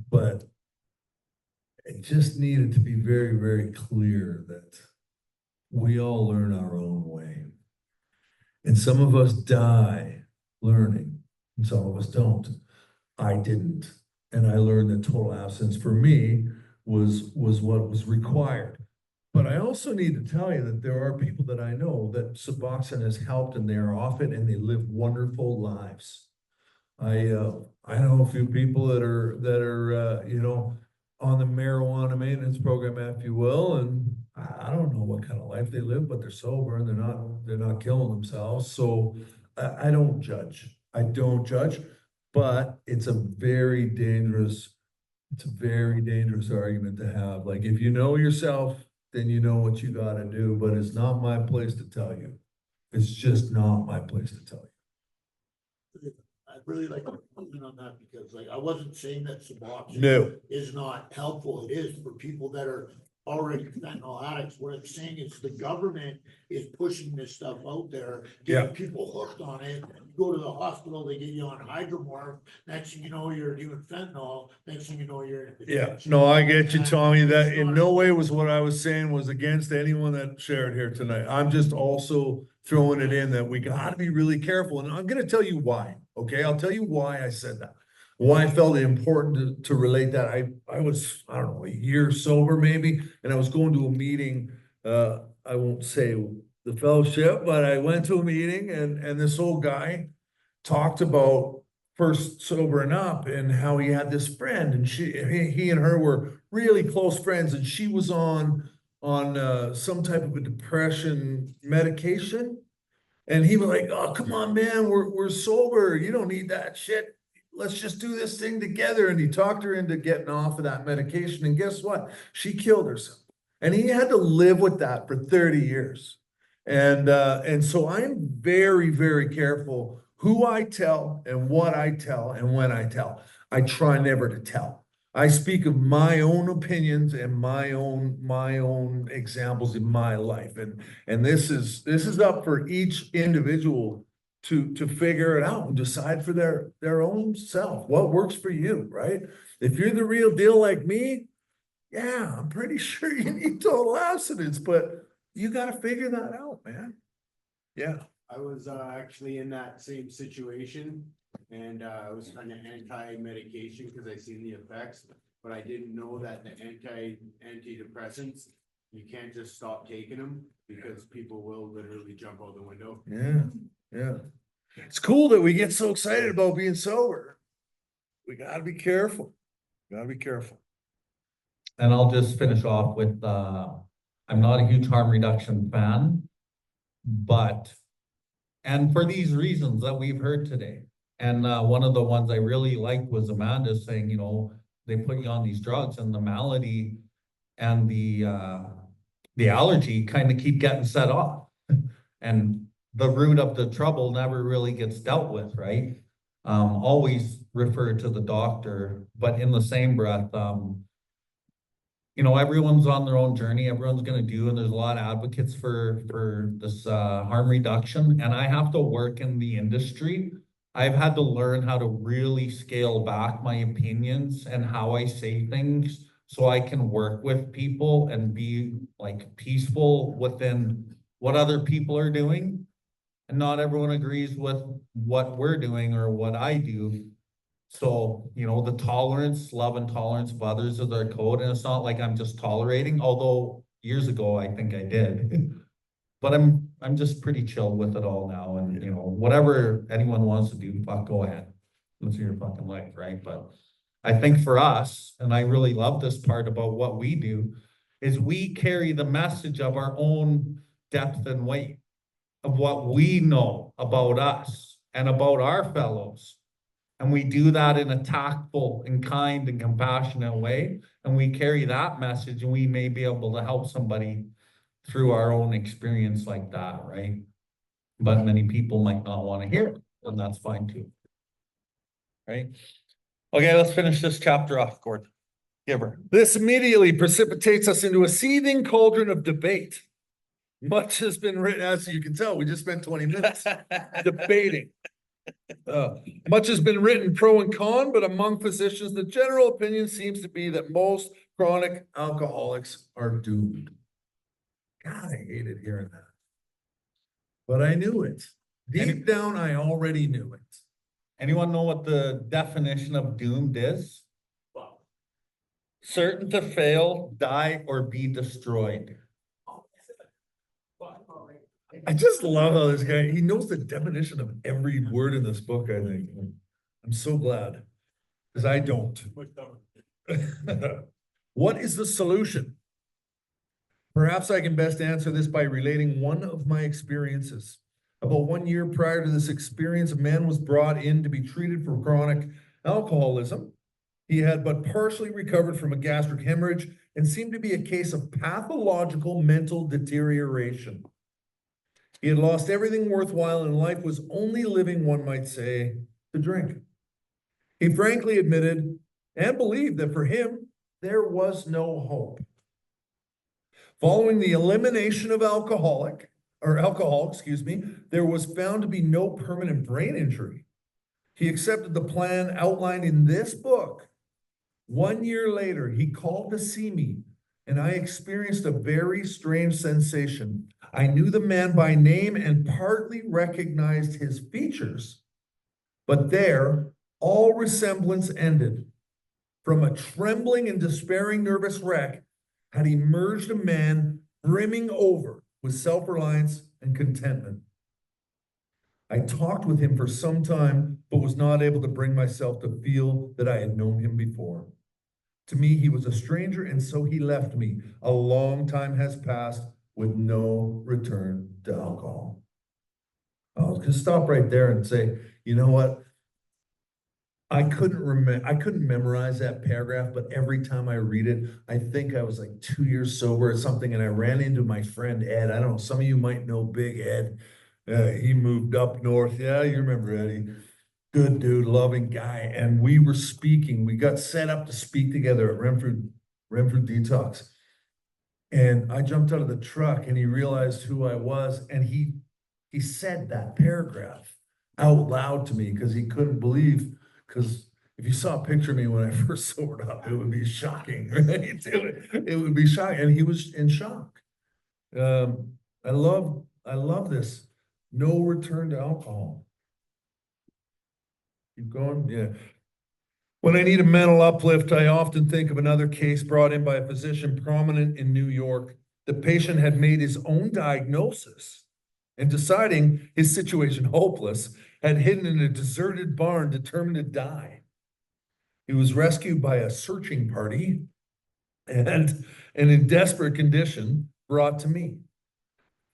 But it just needed to be very, very clear that we all learn our own way. And some of us die learning, and some of us don't. I didn't. And I learned that total abstinence for me was what was required. But I also need to tell you that there are people that I know that Suboxone has helped and they are off it and they live wonderful lives. I know a few people that are you know, on the marijuana maintenance program, if you will, and I don't know what kind of life they live, but they're sober and they're not killing themselves. So I don't judge. I don't judge, but it's a very dangerous argument to have. Like, if you know yourself, then you know what you gotta do, but it's not my place to tell you. It's just not my place to tell you. I'd really like to comment on that, because like, I wasn't saying that Suboxone No. is not helpful. It is for people that are already fentanyl addicts. What I'm saying is the government is pushing this stuff out there, getting people hooked on it. You go to the hospital, they get you on hydromorph. Next thing you know, you're doing fentanyl. Next thing you know, you're in. Yeah, no, I get you, Tommy. That in no way was what I was saying was against anyone that shared here tonight. I'm just also throwing it in that we gotta be really careful, and I'm gonna tell you why, okay? I'll tell you why I said that. Why I felt it important to relate that. I was, I don't know, a year sober maybe, and I was going to a meeting, I won't say the fellowship, but I went to a meeting and this old guy talked about first sobering up and how he had this friend and he and her were really close friends, and she was on some type of a depression medication. And he was like, "Oh, come on, man, we're sober. You don't need that shit. Let's just do this thing together." And he talked her into getting off of that medication. And guess what? She killed herself. And he had to live with that for 30 years. And so I'm very, very careful who I tell and what I tell and when I tell. I try never to tell. I speak of my own opinions and my own examples in my life. And this is up for each individual to figure it out and decide for their own self, what works for you, right? If you're the real deal like me, yeah, I'm pretty sure you need total abstinence, but you gotta figure that out, man. Yeah. I was actually in that same situation, and I was kind of anti-medication because I seen the effects, but I didn't know that the antidepressants, you can't just stop taking them because people will literally jump out the window. Yeah. It's cool that we get so excited about being sober. We gotta be careful. Gotta be careful. And I'll just finish off with, I'm not a huge harm reduction fan, but, and for these reasons that we've heard today. And one of the ones I really liked was Amanda saying, you know, they put you on these drugs and the malady and the allergy kind of keep getting set off. And the root of the trouble never really gets dealt with, right? Always refer to the doctor, but in the same breath, you know, everyone's on their own journey, everyone's gonna do, and there's a lot of advocates for this harm reduction, and I have to work in the industry. I've had to learn how to really scale back my opinions and how I say things so I can work with people and be like peaceful within what other people are doing. And not everyone agrees with what we're doing or what I do. So, you know, the tolerance, love and tolerance of others is their code. And it's not like I'm just tolerating, although years ago, I think I did. But I'm just pretty chill with it all now. And, you know, whatever anyone wants to do, fuck, go ahead. Live your fucking life, right? But I think for us, and I really love this part about what we do, is we carry the message of our own depth and weight of what we know about us and about our fellows. And we do that in a tactful and kind and compassionate way. And we carry that message, and we may be able to help somebody through our own experience like that, right? But many people might not want to hear it, and that's fine too. Right? Okay, let's finish this chapter off, Gord. Give her. This immediately precipitates us into a seething cauldron of debate. Much has been written, as you can tell, we just spent 20 minutes debating. Much has been written pro and con, but among physicians, the general opinion seems to be that most chronic alcoholics are doomed. God, I hated hearing that. But I knew it. Deep down, I already knew it. Anyone know what the definition of doomed is? Certain to fail, die, or be destroyed. I just love how this guy, he knows the definition of every word in this book, I think. I'm so glad, because I don't. What is the solution? Perhaps I can best answer this by relating one of my experiences. About 1 year prior to this experience, a man was brought in to be treated for chronic alcoholism. He had but partially recovered from a gastric hemorrhage and seemed to be a case of pathological mental deterioration. He had lost everything worthwhile in life, was only living, one might say, to drink. He frankly admitted and believed that for him, there was no hope. Following the elimination of alcohol, there was found to be no permanent brain injury. He accepted the plan outlined in this book. 1 year later, he called to see me, and I experienced a very strange sensation. I knew the man by name and partly recognized his features, but there, all resemblance ended. From a trembling and despairing nervous wreck had emerged a man brimming over with self-reliance and contentment. I talked with him for some time, but was not able to bring myself to feel that I had known him before. To me, he was a stranger, and so he left me. A long time has passed with no return to alcohol. I was gonna stop right there and say, you know what? I couldn't memorize that paragraph, but every time I read it, I think I was like 2 years sober or something, and I ran into my friend Ed. I don't know, some of you might know Big Ed. He moved up north. Yeah, you remember Eddie. Good dude, loving guy. And we were speaking. We got set up to speak together at Renfrew Detox. And I jumped out of the truck and he realized who I was. And he said that paragraph out loud to me because he couldn't believe, because if you saw a picture of me when I first sobered up, it would be shocking, right? It would be shocking. And he was in shock. I love this. No return to alcohol. Keep going, yeah. When I need a mental uplift, I often think of another case brought in by a physician prominent in New York. The patient had made his own diagnosis and deciding his situation hopeless, had hidden in a deserted barn determined to die. He was rescued by a searching party and in desperate condition brought to me.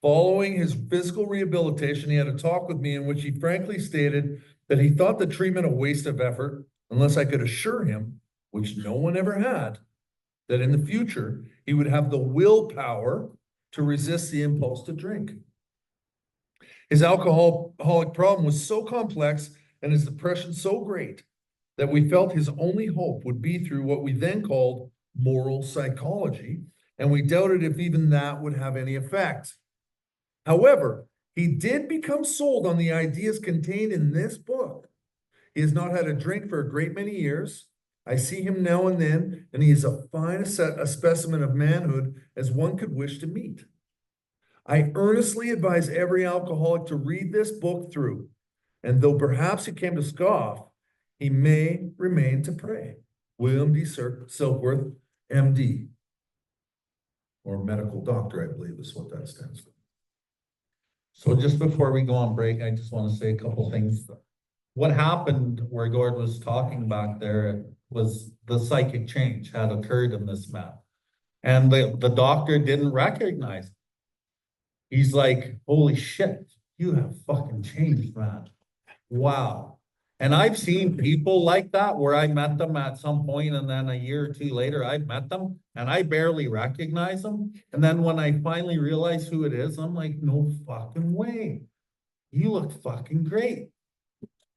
Following his physical rehabilitation, he had a talk with me in which he frankly stated that he thought the treatment a waste of effort unless I could assure him, which no one ever had, that in the future he would have the willpower to resist the impulse to drink. His alcoholic problem was so complex and his depression so great that we felt his only hope would be through what we then called moral psychology, and we doubted if even that would have any effect. However, he did become sold on the ideas contained in this book. He has not had a drink for a great many years. I see him now and then, and he is a fine a specimen of manhood as one could wish to meet. I earnestly advise every alcoholic to read this book through, and though perhaps he came to scoff, he may remain to pray. William D. Silkworth, MD, or medical doctor, I believe is what that stands for. So just before we go on break, I just want to say a couple things. What happened where Gord was talking back there was the psychic change had occurred in this man. And the doctor didn't recognize him. He's like, holy shit, you have fucking changed, man. Wow. And I've seen people like that where I met them at some point and then a year or two later, I met them and I barely recognize them. And then when I finally realize who it is, I'm like, no fucking way. You look fucking great.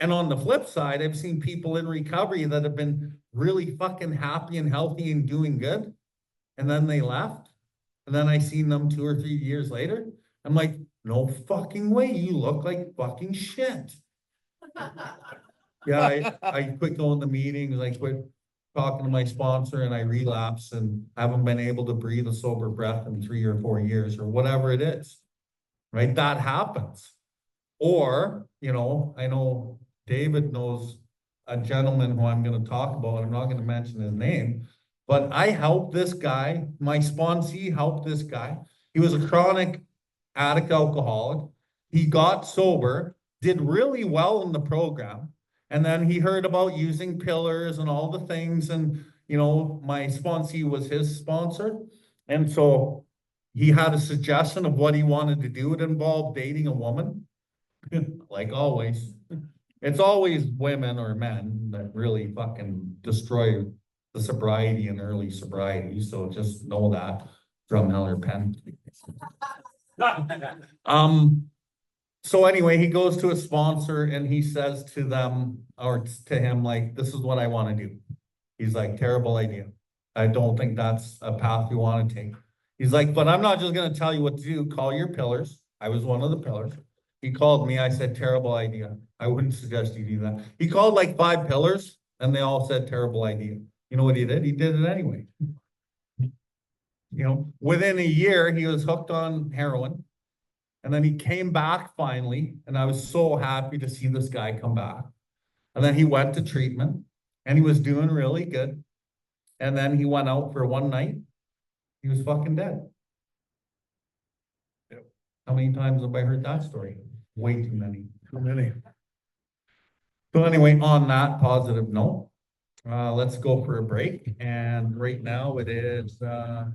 And on the flip side, I've seen people in recovery that have been really fucking happy and healthy and doing good. And then they left. And then I seen them 2 or 3 years later. I'm like, no fucking way, you look like fucking shit. Yeah, I quit going to meetings, I quit talking to my sponsor, and I relapse and haven't been able to breathe a sober breath in 3 or 4 years or whatever it is. Right? That happens. Or, you know, I know David knows a gentleman who I'm gonna talk about, I'm not gonna mention his name, but I helped this guy, my sponsee helped this guy. He was a chronic addict alcoholic. He got sober, did really well in the program. And then he heard about using pillars and all the things. And, you know, my sponsee was his sponsor. And so he had a suggestion of what he wanted to do. It involved dating a woman, like always. It's always women or men that really fucking destroy the sobriety and early sobriety. So just know that from Heller Penn. So anyway, he goes to a sponsor and he says to them or to him, like, this is what I want to do. He's like, terrible idea. I don't think that's a path you want to take. He's like, but I'm not just going to tell you what to do. Call your pillars. I was one of the pillars. He called me. I said, terrible idea. I wouldn't suggest you do that. He called like 5 pillars and they all said, terrible idea. You know what he did? He did it anyway. You know, within a year, he was hooked on heroin. And then he came back finally. And I was so happy to see this guy come back. And then he went to treatment and he was doing really good. And then he went out for one night. He was fucking dead. Yep. How many times have I heard that story? Way too many. Too many. So anyway, on that positive note, let's go for a break. And right now it is, And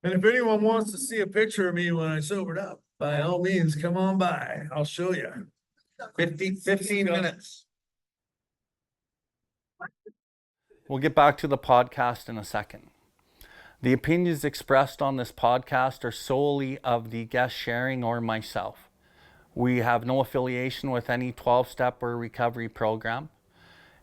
if anyone wants to see a picture of me when I sobered up, by all means, come on by. I'll show you. 15 minutes. We'll get back to the podcast in a second. The opinions expressed on this podcast are solely of the guest sharing or myself. We have no affiliation with any 12-step or recovery program.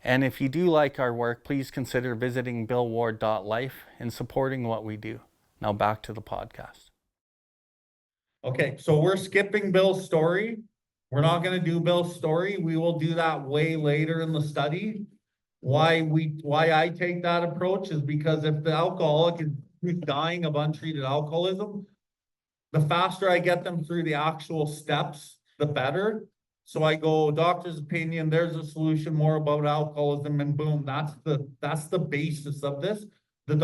And if you do like our work, please consider visiting BILLWARDLIFE and supporting what we do. Now back to the podcast. Okay, so we're skipping Bill's story. We're not going to do Bill's story. We will do that way later in the study. Why I take that approach is because if the alcoholic is dying of untreated alcoholism, the faster I get them through the actual steps, the better. So I go, doctor's opinion, there's a solution, more about alcoholism, and boom, that's the basis of this. The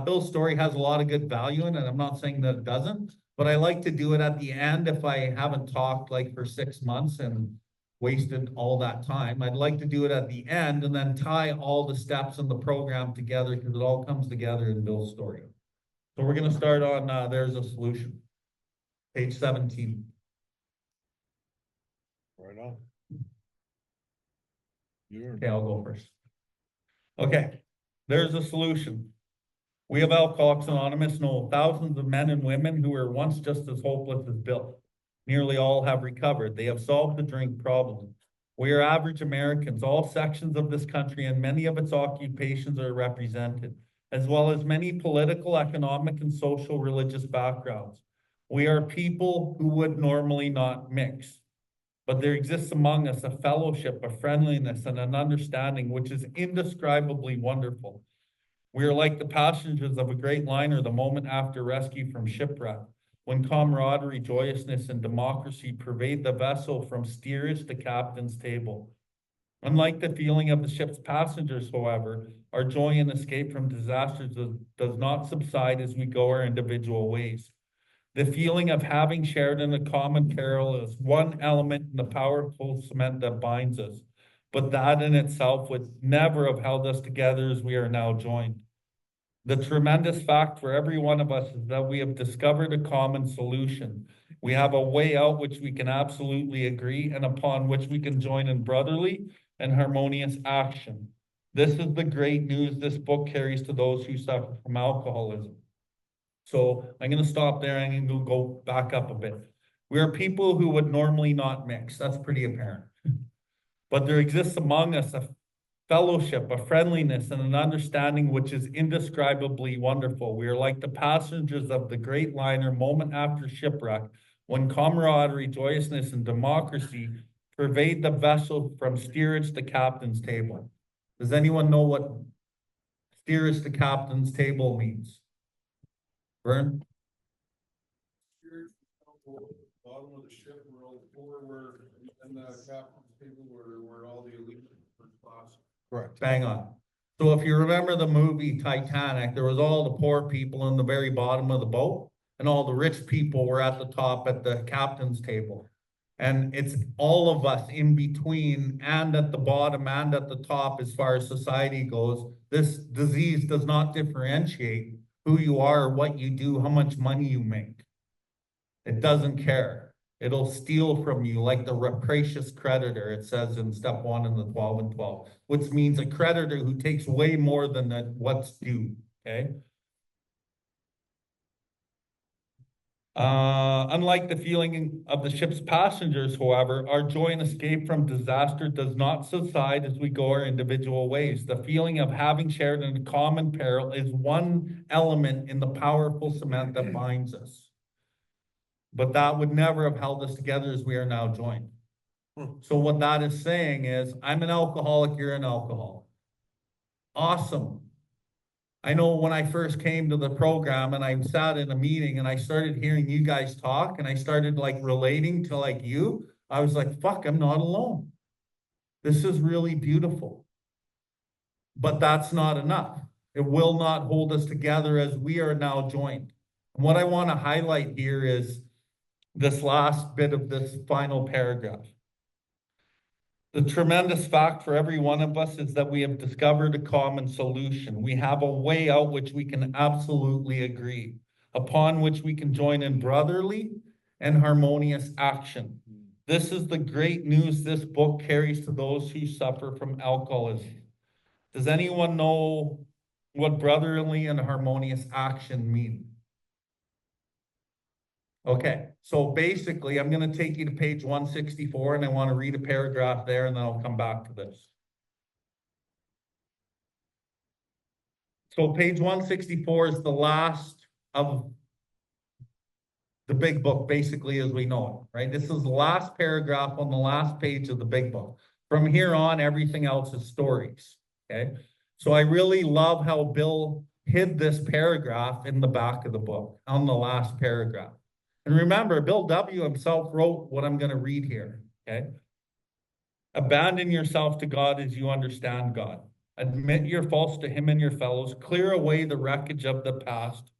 Bill's story has a lot of good value in it. I'm not saying that it doesn't, but I like to do it at the end if I haven't talked like for 6 months and wasted all that time. I'd like to do it at the end and then tie all the steps in the program together because it all comes together in Bill's story. So we're going to start on there's a solution. Page 17. Right on. Okay, I'll go first. Okay, there's a solution. We of Alcoholics Anonymous know thousands of men and women who were once just as hopeless as Bill. Nearly all have recovered. They have solved the drink problem. We are average Americans. All sections of this country and many of its occupations are represented, as well as many political, economic, and social religious backgrounds. We are people who would normally not mix. But there exists among us a fellowship, a friendliness, and an understanding which is indescribably wonderful. We are like the passengers of a great liner the moment after rescue from shipwreck, when camaraderie, joyousness, and democracy pervade the vessel from steerage to captain's table. Unlike the feeling of the ship's passengers, however, our joy in escape from disasters does not subside as we go our individual ways. The feeling of having shared in a common peril is one element in the powerful cement that binds us, but that in itself would never have held us together as we are now joined. The tremendous fact for every one of us is that we have discovered a common solution. We have a way out which we can absolutely agree and upon which we can join in brotherly and harmonious action. This is the great news this book carries to those who suffer from alcoholism. So I'm going to stop there and I'm going to go back up a bit. We are people who would normally not mix. That's pretty apparent. But there exists among us a fellowship, a friendliness, and an understanding which is indescribably wonderful. We are like the passengers of the great liner moment after shipwreck, when camaraderie, joyousness, and democracy pervade the vessel from steerage to captain's table. Does anyone know what steerage to captain's table means? Vern? Bottom of the ship, where in the captain's table where all the elite first class. Correct. Bang on. So if you remember the movie Titanic, there was all the poor people in the very bottom of the boat, and all the rich people were at the top at the captain's table. And it's all of us in between and at the bottom and at the top as far as society goes. This disease does not differentiate who you are, what you do, how much money you make. It doesn't care. It'll steal from you like the rapacious creditor, it says in step 1 in the 12 and 12, which means a creditor who takes way more than what's due, okay? Unlike the feeling of the ship's passengers, however, our joy and escape from disaster does not subside as we go our individual ways. The feeling of having shared in a common peril is one element in the powerful cement that binds us. But that would never have held us together as we are now joined. So what that is saying is, I'm an alcoholic, you're an alcoholic. Awesome. I know when I first came to the program and I sat in a meeting and I started hearing you guys talk and I started like relating to like you, I was like, fuck, I'm not alone. This is really beautiful. But that's not enough. It will not hold us together as we are now joined. And what I want to highlight here is this last bit of this final paragraph. The tremendous fact for every one of us is that we have discovered a common solution. We have a way out which we can absolutely agree, upon which we can join in brotherly and harmonious action. This is the great news this book carries to those who suffer from alcoholism. Does anyone know what brotherly and harmonious action mean? Okay, so basically, I'm going to take you to page 164 and I want to read a paragraph there and then I'll come back to this. So page 164 is the last of the big book, basically, as we know it, right? This is the last paragraph on the last page of the big book. From here on, everything else is stories, okay? So I really love how Bill hid this paragraph in the back of the book, on the last paragraph. And remember, Bill W. himself wrote what I'm going to read here, okay? Abandon yourself to God as you understand God. Admit your faults to him and your fellows. Clear away the wreckage of the past.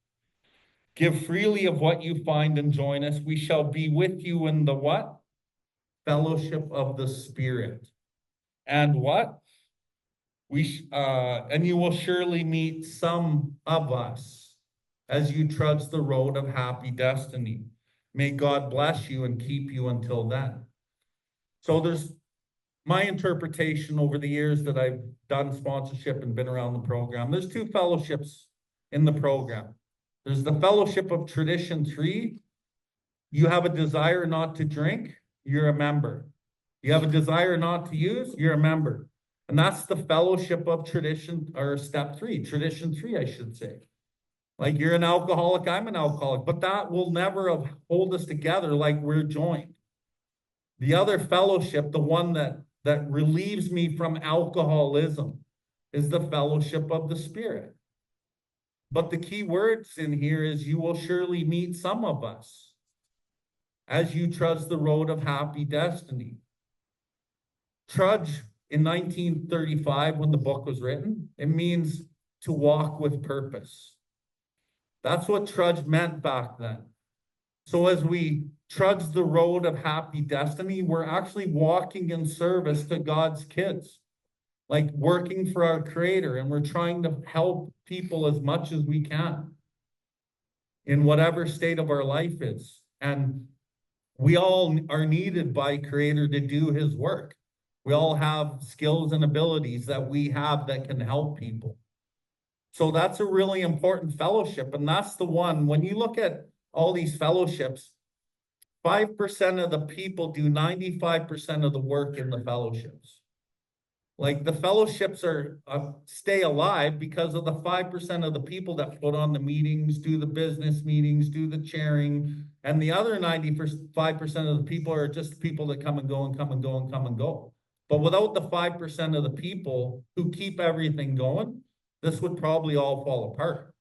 Give freely of what you find and join us. We shall be with you in the what? Fellowship of the Spirit. And what? And you will surely meet some of us as you trudge the road of happy destiny. May God bless you and keep you until then. So there's my interpretation over the years that I've done sponsorship and been around the program. There's two fellowships in the program. There's the fellowship of tradition 3. You have a desire not to drink, you're a member. You have a desire not to use, you're a member. And that's the fellowship of tradition, or step 3, tradition 3, I should say. Like you're an alcoholic, I'm an alcoholic, but that will never hold us together like we're joined. The other fellowship, the one that relieves me from alcoholism, is the fellowship of the Spirit. But the key words in here is you will surely meet some of us as you trudge the road of happy destiny. Trudge in 1935, when the book was written, it means to walk with purpose. That's what trudge meant back then. So as we trudge the road of happy destiny, we're actually walking in service to God's kids, like working for our Creator, and we're trying to help people as much as we can in whatever state of our life is. And we all are needed by Creator to do His work. We all have skills and abilities that we have that can help people. So that's a really important fellowship. And that's the one, when you look at all these fellowships, 5% of the people do 95% of the work in the fellowships. Like the fellowships are, stay alive because of the 5% of the people that put on the meetings, do the business meetings, do the chairing. And the other 95% of the people are just people that come and go and come and go and come and go. But without the 5% of the people who keep everything going, this would probably all fall apart.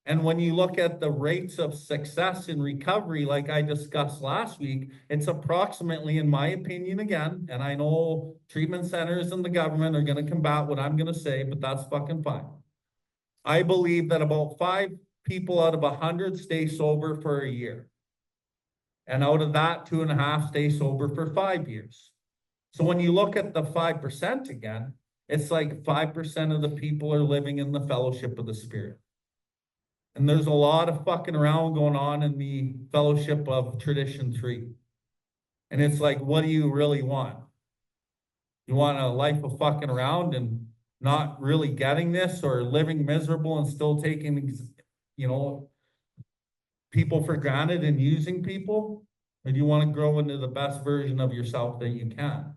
And when you look at the rates of success in recovery, like I discussed last week, it's approximately, in my opinion, again, and I know treatment centers and the government are going to combat what I'm going to say, but that's fucking fine. I believe that about 5 people out of 100 stay sober for a year. And out of that, 2.5 stay sober for 5 years. So when you look at the 5% again, it's like 5% of the people are living in the fellowship of the Spirit. And there's a lot of fucking around going on in the fellowship of tradition 3. And it's like, what do you really want? You want a life of fucking around and not really getting this, or living miserable and still taking, you know, people for granted and using people? Or do you want to grow into the best version of yourself that you can?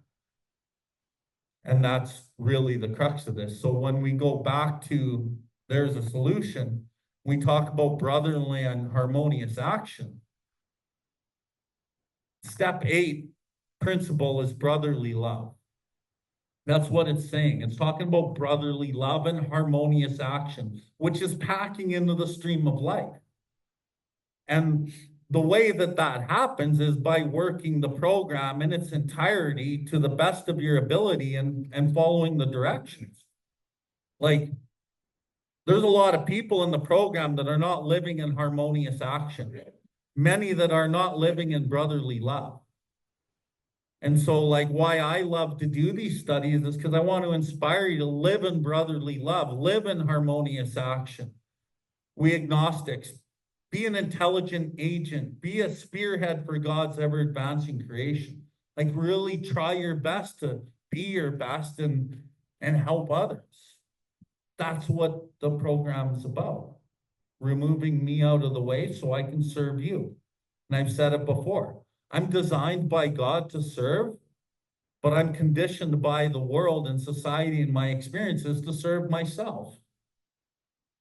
And that's really the crux of this. So when we go back to there's a solution, we talk about brotherly and harmonious action. Step 8 principle is brotherly love. That's what it's saying. It's talking about brotherly love and harmonious action, which is packing into the stream of life. And the way that that happens is by working the program in its entirety to the best of your ability and following the directions. Like, there's a lot of people in the program that are not living in harmonious action. Many that are not living in brotherly love. And so, like, why I love to do these studies is because I want to inspire you to live in brotherly love, live in harmonious action. We agnostics, be an intelligent agent, be a spearhead for God's ever-advancing creation. Like, really try your best to be your best and help others. That's what the program is about. Removing me out of the way so I can serve you. And I've said it before. I'm designed by God to serve, but I'm conditioned by the world and society and my experiences to serve myself.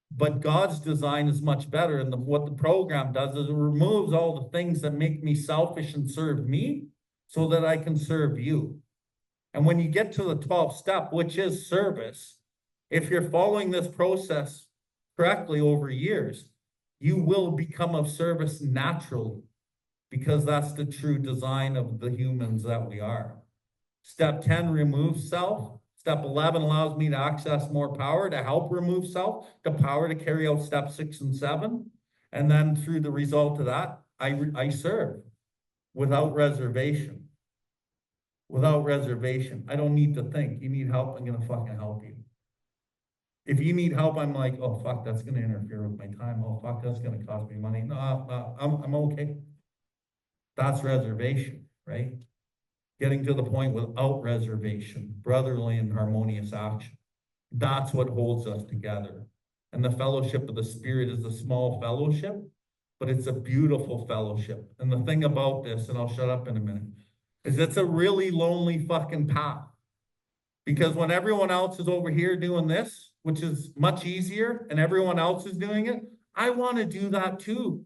But God's design is much better. And what the program does is it removes all the things that make me selfish and serve me so that I can serve you. And when you get to the 12th step, which is service, if you're following this process correctly over years, you will become of service naturally, because that's the true design of the humans that we are. Step 10 removes self. Step 11 allows me to access more power to help remove self, the power to carry out step 6 and 7. And then through the result of that, I serve without reservation. Without reservation. I don't need to think. You need help, I'm gonna fucking help you. If you need help, I'm like, oh fuck, that's gonna interfere with my time. Oh fuck, that's gonna cost me money. No, I'm okay. That's reservation, right? Getting to the point without reservation, brotherly and harmonious action. That's what holds us together. And the fellowship of the Spirit is a small fellowship, but it's a beautiful fellowship. And the thing about this, and I'll shut up in a minute, is it's a really lonely fucking path. Because when everyone else is over here doing this, which is much easier, and everyone else is doing it, I want to do that too.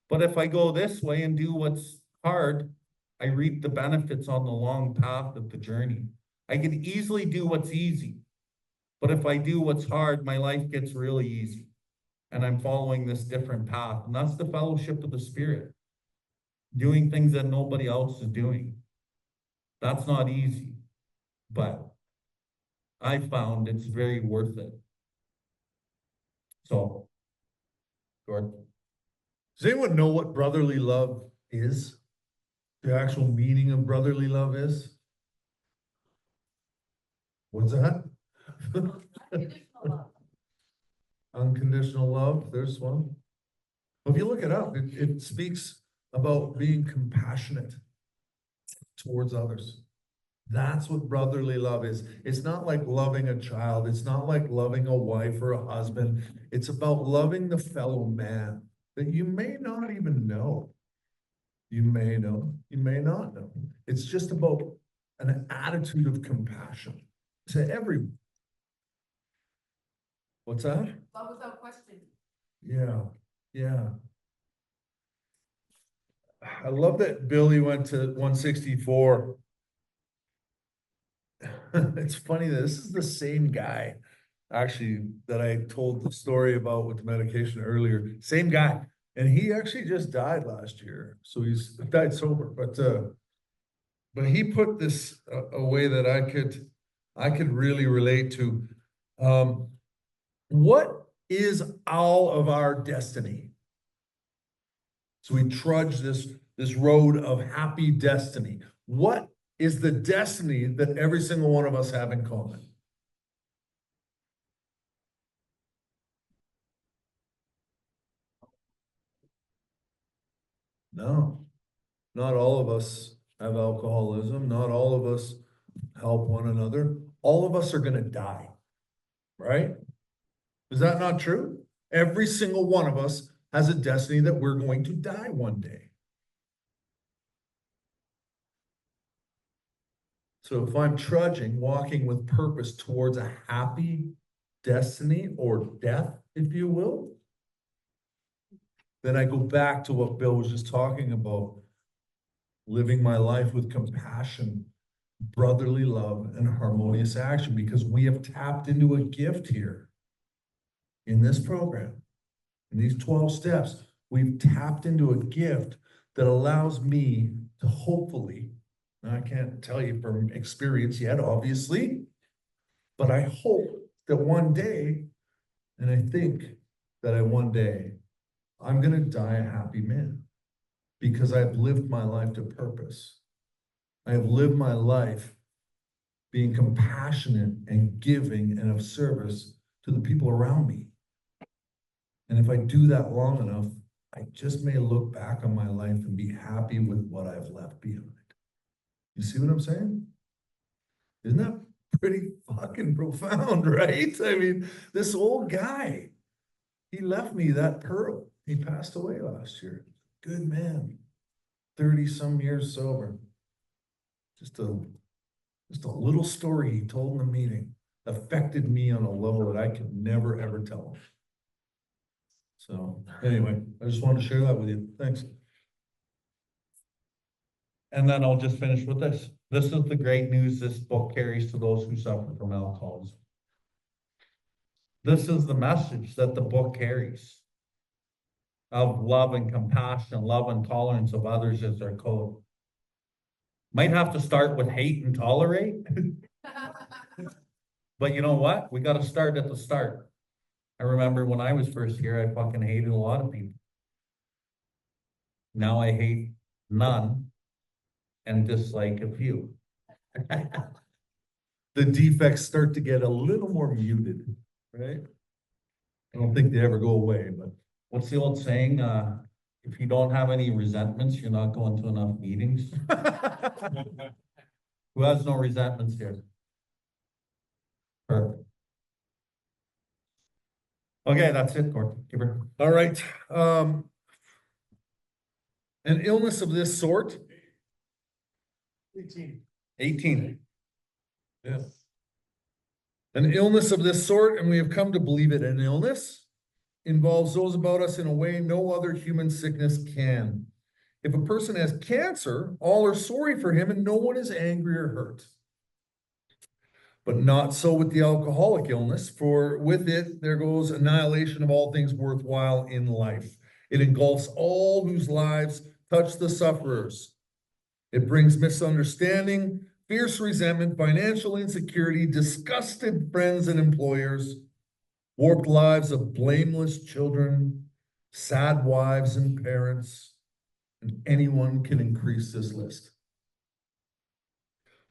But if I go this way and do what's hard, I reap the benefits on the long path of the journey. I can easily do what's easy. But if I do what's hard, my life gets really easy. And I'm following this different path. And that's the fellowship of the Spirit. Doing things that nobody else is doing. That's not easy. But I found it's very worth it. So, Gord. Does anyone know what brotherly love is? The actual meaning of brotherly love is? What's that? Unconditional love, there's one. Well, if you look it up, it speaks about being compassionate towards others. That's what brotherly love is. It's not like loving a child. It's not like loving a wife or a husband. It's about loving the fellow man that you may not even know. You may know, you may not know. It's just about an attitude of compassion to everyone. What's that? Love without question. Yeah, yeah. I love that Billy went to 164. It's funny that this is the same guy, actually, that I told the story about with the medication earlier. Same guy. And he actually just died last year. So he's died sober, but he put this a way that I could really relate to. What is all of our destiny? So we trudge this road of happy destiny. What is the destiny that every single one of us have in common? No, not all of us have alcoholism. Not all of us help one another. All of us are going to die, right? Is that not true? Every single one of us has a destiny that we're going to die one day. So if I'm trudging, walking with purpose towards a happy destiny or death, if you will, then I go back to what Bill was just talking about, living my life with compassion, brotherly love, and harmonious action, because we have tapped into a gift here in this program. In these 12 steps, we've tapped into a gift that allows me to hopefully, I can't tell you from experience yet, obviously, but I hope that one day, and I think that one day, I'm going to die a happy man because I've lived my life to purpose. I have lived my life being compassionate and giving and of service to the people around me. And if I do that long enough, I just may look back on my life and be happy with what I've left behind. You see what I'm saying? Isn't that pretty fucking profound, right? I mean, this old guy, he left me that pearl. He passed away last year. Good man. 30 some years sober. Just a little story he told in the meeting affected me on a level that I could never ever tell him. So anyway, I just wanted to share that with you. Thanks. And then I'll just finish with this. This is the great news this book carries to those who suffer from alcoholism. This is the message that the book carries of love and compassion, love and tolerance of others as their code. Might have to start with hate and tolerate. But you know what? We got to start at the start. I remember when I was first here, I fucking hated a lot of people. Now I hate none and dislike a few. The defects start to get a little more muted, right? I don't think they ever go away, but What's the old saying? If you don't have any resentments, you're not going to enough meetings. Who has no resentments here? Perfect. Okay, that's it, Gord. Give her. all right. An illness of this sort. 18. Yeah. An illness of this sort, and we have come to believe it an illness, involves those about us in a way no other human sickness can. If a person has cancer, all are sorry for him and no one is angry or hurt. But not so with the alcoholic illness, for with it there goes annihilation of all things worthwhile in life. It engulfs all whose lives touch the sufferers. It brings misunderstanding, fierce resentment, financial insecurity, disgusted friends and employers, warped lives of blameless children, sad wives and parents, and anyone can increase this list.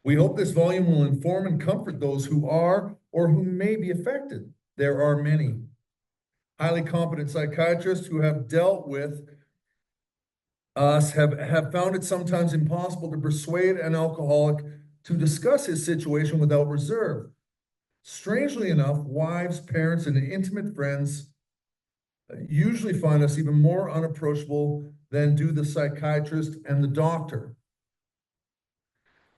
We hope this volume will inform and comfort those who are or who may be affected. There are many highly competent psychiatrists who have dealt with us have found it sometimes impossible to persuade an alcoholic to discuss his situation without reserve. Strangely enough, wives, parents, and intimate friends usually find us even more unapproachable than do the psychiatrist and the doctor.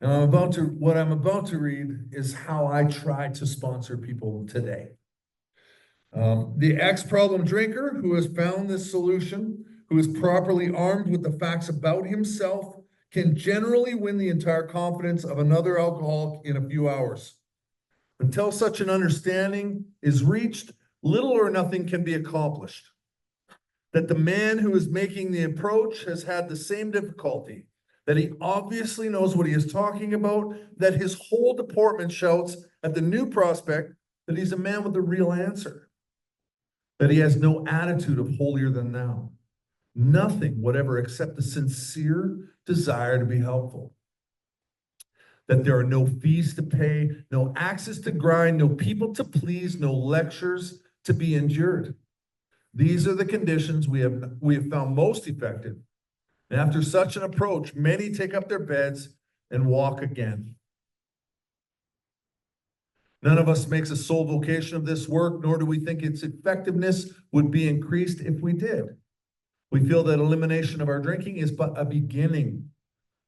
Now, what I'm about to read is how I try to sponsor people today. The ex-problem drinker who has found this solution, who is properly armed with the facts about himself, can generally win the entire confidence of another alcoholic in a few hours. Until such an understanding is reached, little or nothing can be accomplished. That the man who is making the approach has had the same difficulty, that he obviously knows what he is talking about, that his whole deportment shouts at the new prospect that he's a man with a real answer, that he has no attitude of holier than thou, nothing whatever except the sincere desire to be helpful, that there are no fees to pay, no axes to grind, no people to please, no lectures to be endured. These are the conditions we have found most effective. And after such an approach, many take up their beds and walk again. None of us makes a sole vocation of this work, nor do we think its effectiveness would be increased if we did. We feel that elimination of our drinking is but a beginning.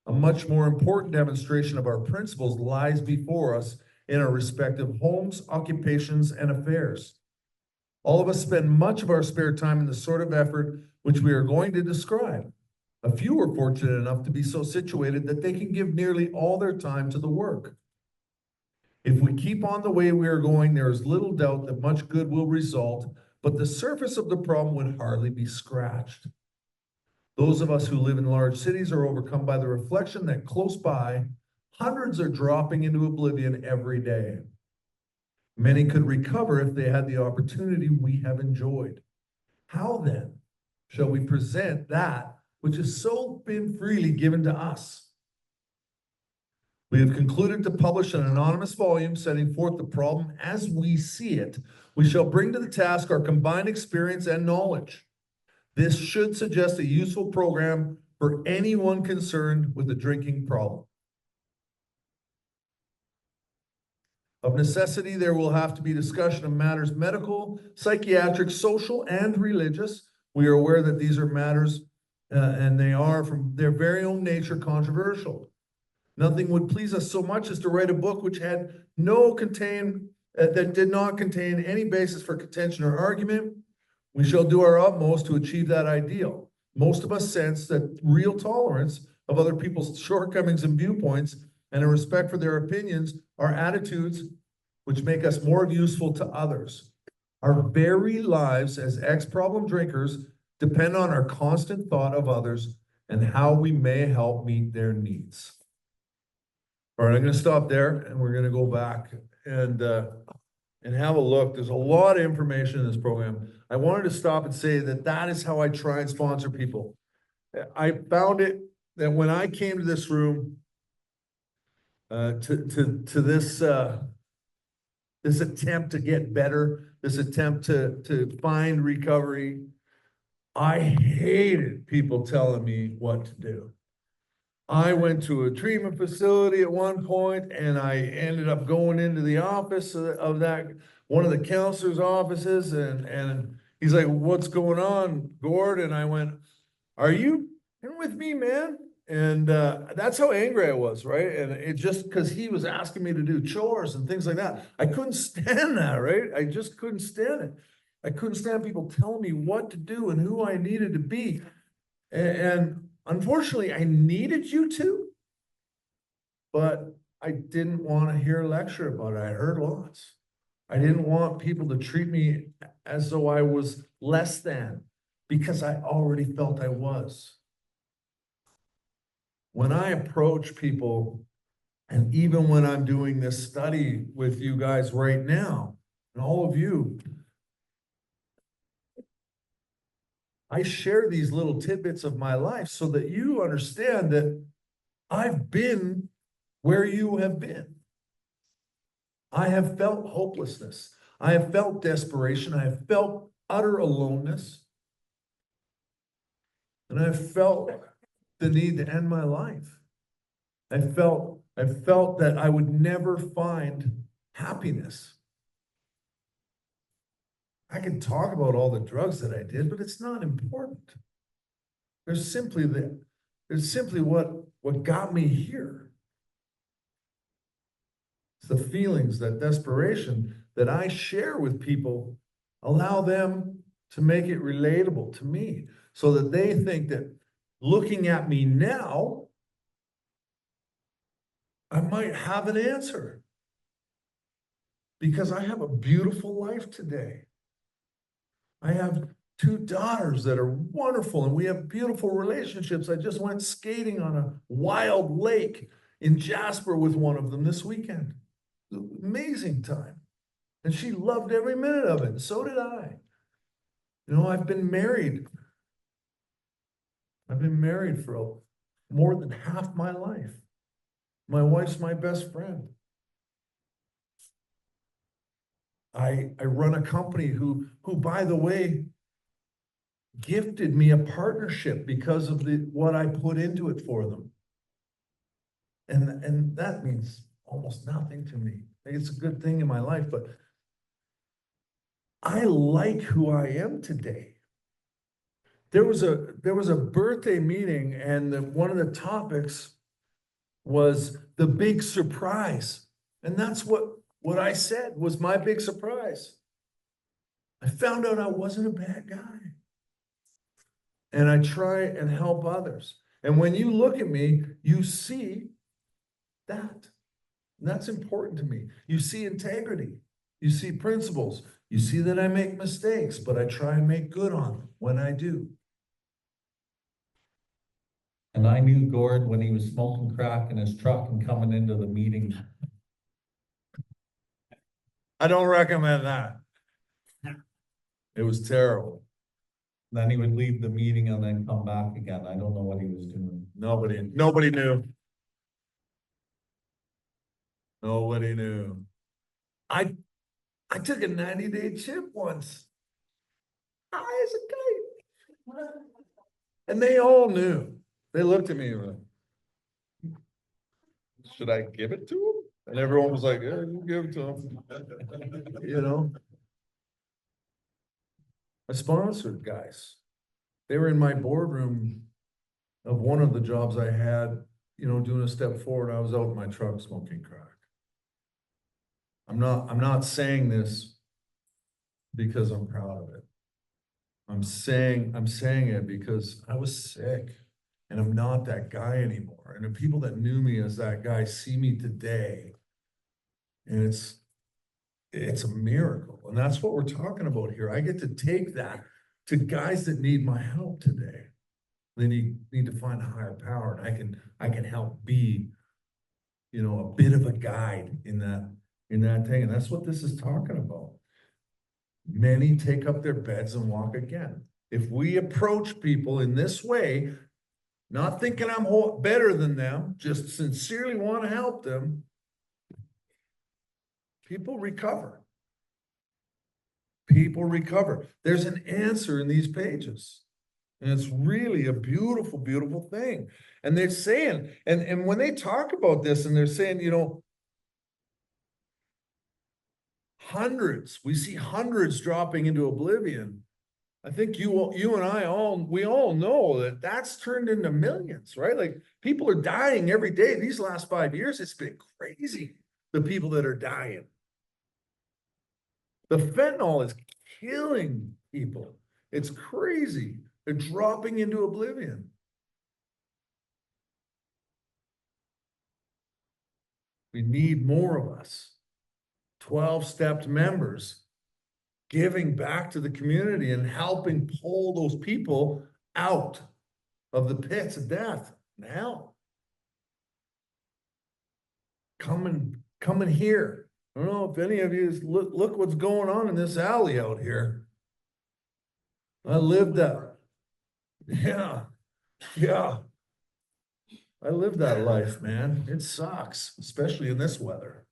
A much more important demonstration of our principles lies before us in our respective homes, occupations, and affairs. All of us spend much of our spare time in the sort of effort which we are going to describe. A few are fortunate enough to be so situated that they can give nearly all their time to the work. If we keep on the way we are going, there is little doubt that much good will result, but the surface of the problem would hardly be scratched. Those of us who live in large cities are overcome by the reflection that close by, hundreds are dropping into oblivion every day. Many could recover if they had the opportunity we have enjoyed. How then shall we present that which has so been freely given to us? We have concluded to publish an anonymous volume setting forth the problem as we see it. We shall bring to the task our combined experience and knowledge. This should suggest a useful program for anyone concerned with the drinking problem. Of necessity, there will have to be discussion of matters medical, psychiatric, social, and religious. We are aware that these are matters, and they are from their very own nature controversial. Nothing would please us so much as to write a book which had that did not contain any basis for contention or argument. We shall do our utmost to achieve that ideal. Most of us sense that real tolerance of other people's shortcomings and viewpoints and a respect for their opinions are attitudes which make us more useful to others. Our very lives as ex-problem drinkers depend on our constant thought of others and how we may help meet their needs. All right, I'm going to stop there and we're going to go back and have a look. There's a lot of information in this program. I wanted to stop and say that is how I try and sponsor people. I found it that when I came to this room, to this attempt to get better, this attempt to find recovery, I hated people telling me what to do. I went to a treatment facility at one point and I ended up going into the office of that, one of the counselor's offices, and he's like, "What's going on, Gord?" And I went, "Are you in with me, man?" And that's how angry I was, right? And it just because he was asking me to do chores and things like that. I couldn't stand that, right? I just couldn't stand it. I couldn't stand people telling me what to do and who I needed to be. And unfortunately, I needed you to, but I didn't want to hear a lecture about it. I heard lots. I didn't want people to treat me as though I was less than, because I already felt I was. When I approach people, and even when I'm doing this study with you guys right now, and all of you, I share these little tidbits of my life so that you understand that I've been where you have been. I have felt hopelessness. I have felt desperation. I have felt utter aloneness. And I have felt the need to end my life. I felt that I would never find happiness. I can talk about all the drugs that I did, but it's not important. There's simply what got me here. the feelings, that desperation that I share with people, allow them to make it relatable to me so that they think that looking at me now, I might have an answer. Because I have a beautiful life today. I have 2 daughters that are wonderful and we have beautiful relationships. I just went skating on a wild lake in Jasper with one of them this weekend. Amazing time. And she loved every minute of it. And so did I. You know, I've been married. I've been married for more than half my life. My wife's my best friend. I run a company who, by the way, gifted me a partnership because of what I put into it for them. And that means almost nothing to me. I think it's a good thing in my life, but I like who I am today. There was a birthday meeting, and one of the topics was the big surprise. And that's what I said was my big surprise. I found out I wasn't a bad guy. And I try and help others. And when you look at me, you see that. And that's important to me. You see integrity. You see principles. You see that I make mistakes, but I try and make good on them when I do. And I knew Gord when he was smoking crack in his truck and coming into the meeting. I don't recommend that. It was terrible. Then he would leave the meeting and then come back again. I don't know what he was doing. Nobody knew. Nobody knew. I took a 90-day chip once. High as a kite. And they all knew. They looked at me and were like, should I give it to him? And everyone was like, yeah, you give it to him. You know? I sponsored guys. They were in my boardroom of one of the jobs I had, you know, doing a step forward. I was out in my truck smoking crack. I'm not saying this because I'm proud of it. I'm saying it because I was sick and I'm not that guy anymore. And the people that knew me as that guy see me today. And it's a miracle. And that's what we're talking about here. I get to take that to guys that need my help today. They need to find a higher power, and I can help be, you know, a bit of a guide in that thing. And that's what this is talking about. Many take up their beds and walk again. If we approach people in this way, not thinking I'm better than them, just sincerely want to help them, people recover. People recover. There's an answer in these pages. And it's really a beautiful, beautiful thing. And they're saying, and when they talk about this and they're saying, you know, we see hundreds dropping into oblivion. I think you and I we all know that that's turned into millions, right? Like people are dying every day. These last 5 years, it's been crazy. The people that are dying. The fentanyl is killing people. It's crazy. They're dropping into oblivion. We need more of us. 12-stepped members giving back to the community and helping pull those people out of the pits of death and hell. Come and hear. I don't know if any of you look what's going on in this alley out here. I lived that. Yeah. I lived that life, man. It sucks, especially in this weather.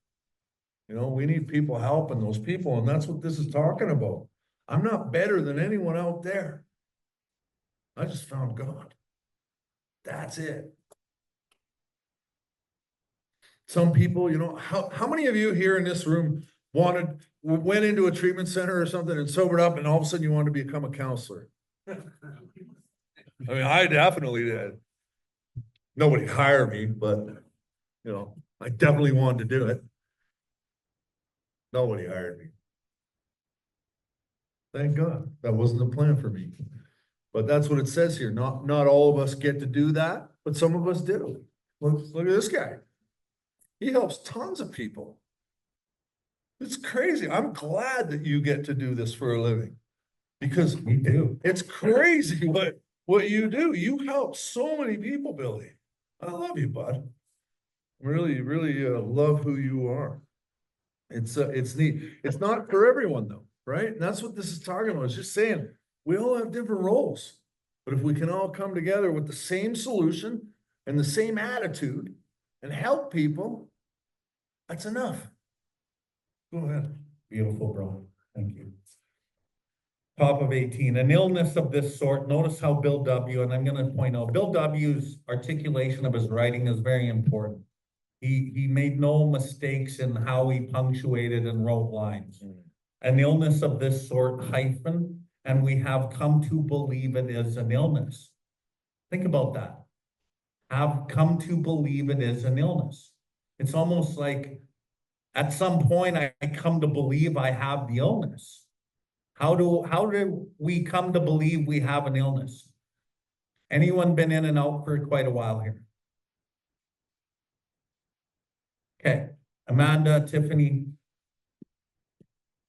You know, we need people helping those people, and that's what this is talking about. I'm not better than anyone out there. I just found God. That's it. Some people, you know, how many of you here in this room went into a treatment center or something and sobered up, and all of a sudden you wanted to become a counselor? I mean, I definitely did. Nobody hired me, but, you know, I definitely wanted to do it. Nobody hired me. Thank God, that wasn't the plan for me. But that's what it says here. Not all of us get to do that, but some of us do. Look at this guy. He helps tons of people. It's crazy. I'm glad that you get to do this for a living. Because Me too. it's crazy what you do. You help so many people, Billy. I love you, bud. Really, really love who you are. It's neat. It's not for everyone though, right? And that's what this is talking about. It's just saying we all have different roles. But if we can all come together with the same solution and the same attitude and help people, that's enough. Go ahead. Beautiful, bro. Thank you. Top of 18, an illness of this sort. Notice how Bill W., and I'm going to point out, Bill W.'s articulation of his writing is very important. He made no mistakes in how he punctuated and wrote lines. An illness of this sort, hyphen, and we have come to believe it is an illness. Think about that. Have come to believe it is an illness. It's almost like at some point I come to believe I have the illness. How do we come to believe we have an illness? Anyone been in and out for quite a while here? Okay, Amanda, Tiffany,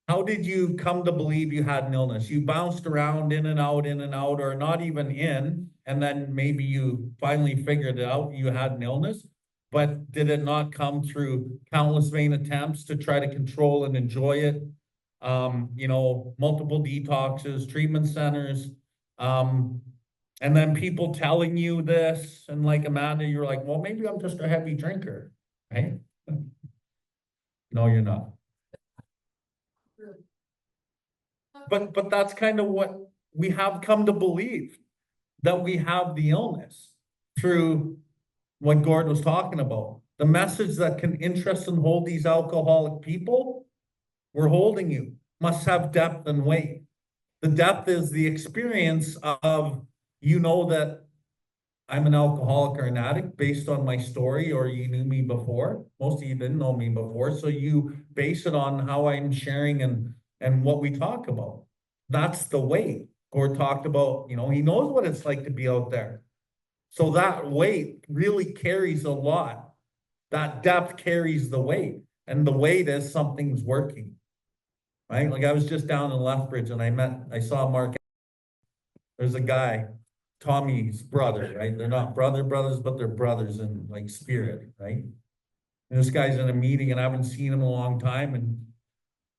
how did you come to believe you had an illness? You bounced around in and out, or not even in, and then maybe you finally figured it out you had an illness, but did it not come through countless vain attempts to try to control and enjoy it? Multiple detoxes, treatment centers, and then people telling you this, and like Amanda, you're like, well, maybe I'm just a heavy drinker, right? No, you're not. But that's kind of what we have come to believe, that we have the illness through what Gord was talking about. The message that can interest and hold these alcoholic people, we're holding you, must have depth and weight. The depth is the experience of, that I'm an alcoholic or an addict based on my story, or you knew me before. Most of you didn't know me before, so you base it on how I'm sharing and what we talk about. That's the weight. Gord talked about, he knows what it's like to be out there. So that weight really carries a lot. That depth carries the weight. And the weight is something's working. Right? Like I was just down in Lethbridge and I saw Mark. There's a guy, Tommy's brother, right? They're not brothers, but they're brothers in like spirit, right? And this guy's in a meeting and I haven't seen him in a long time, and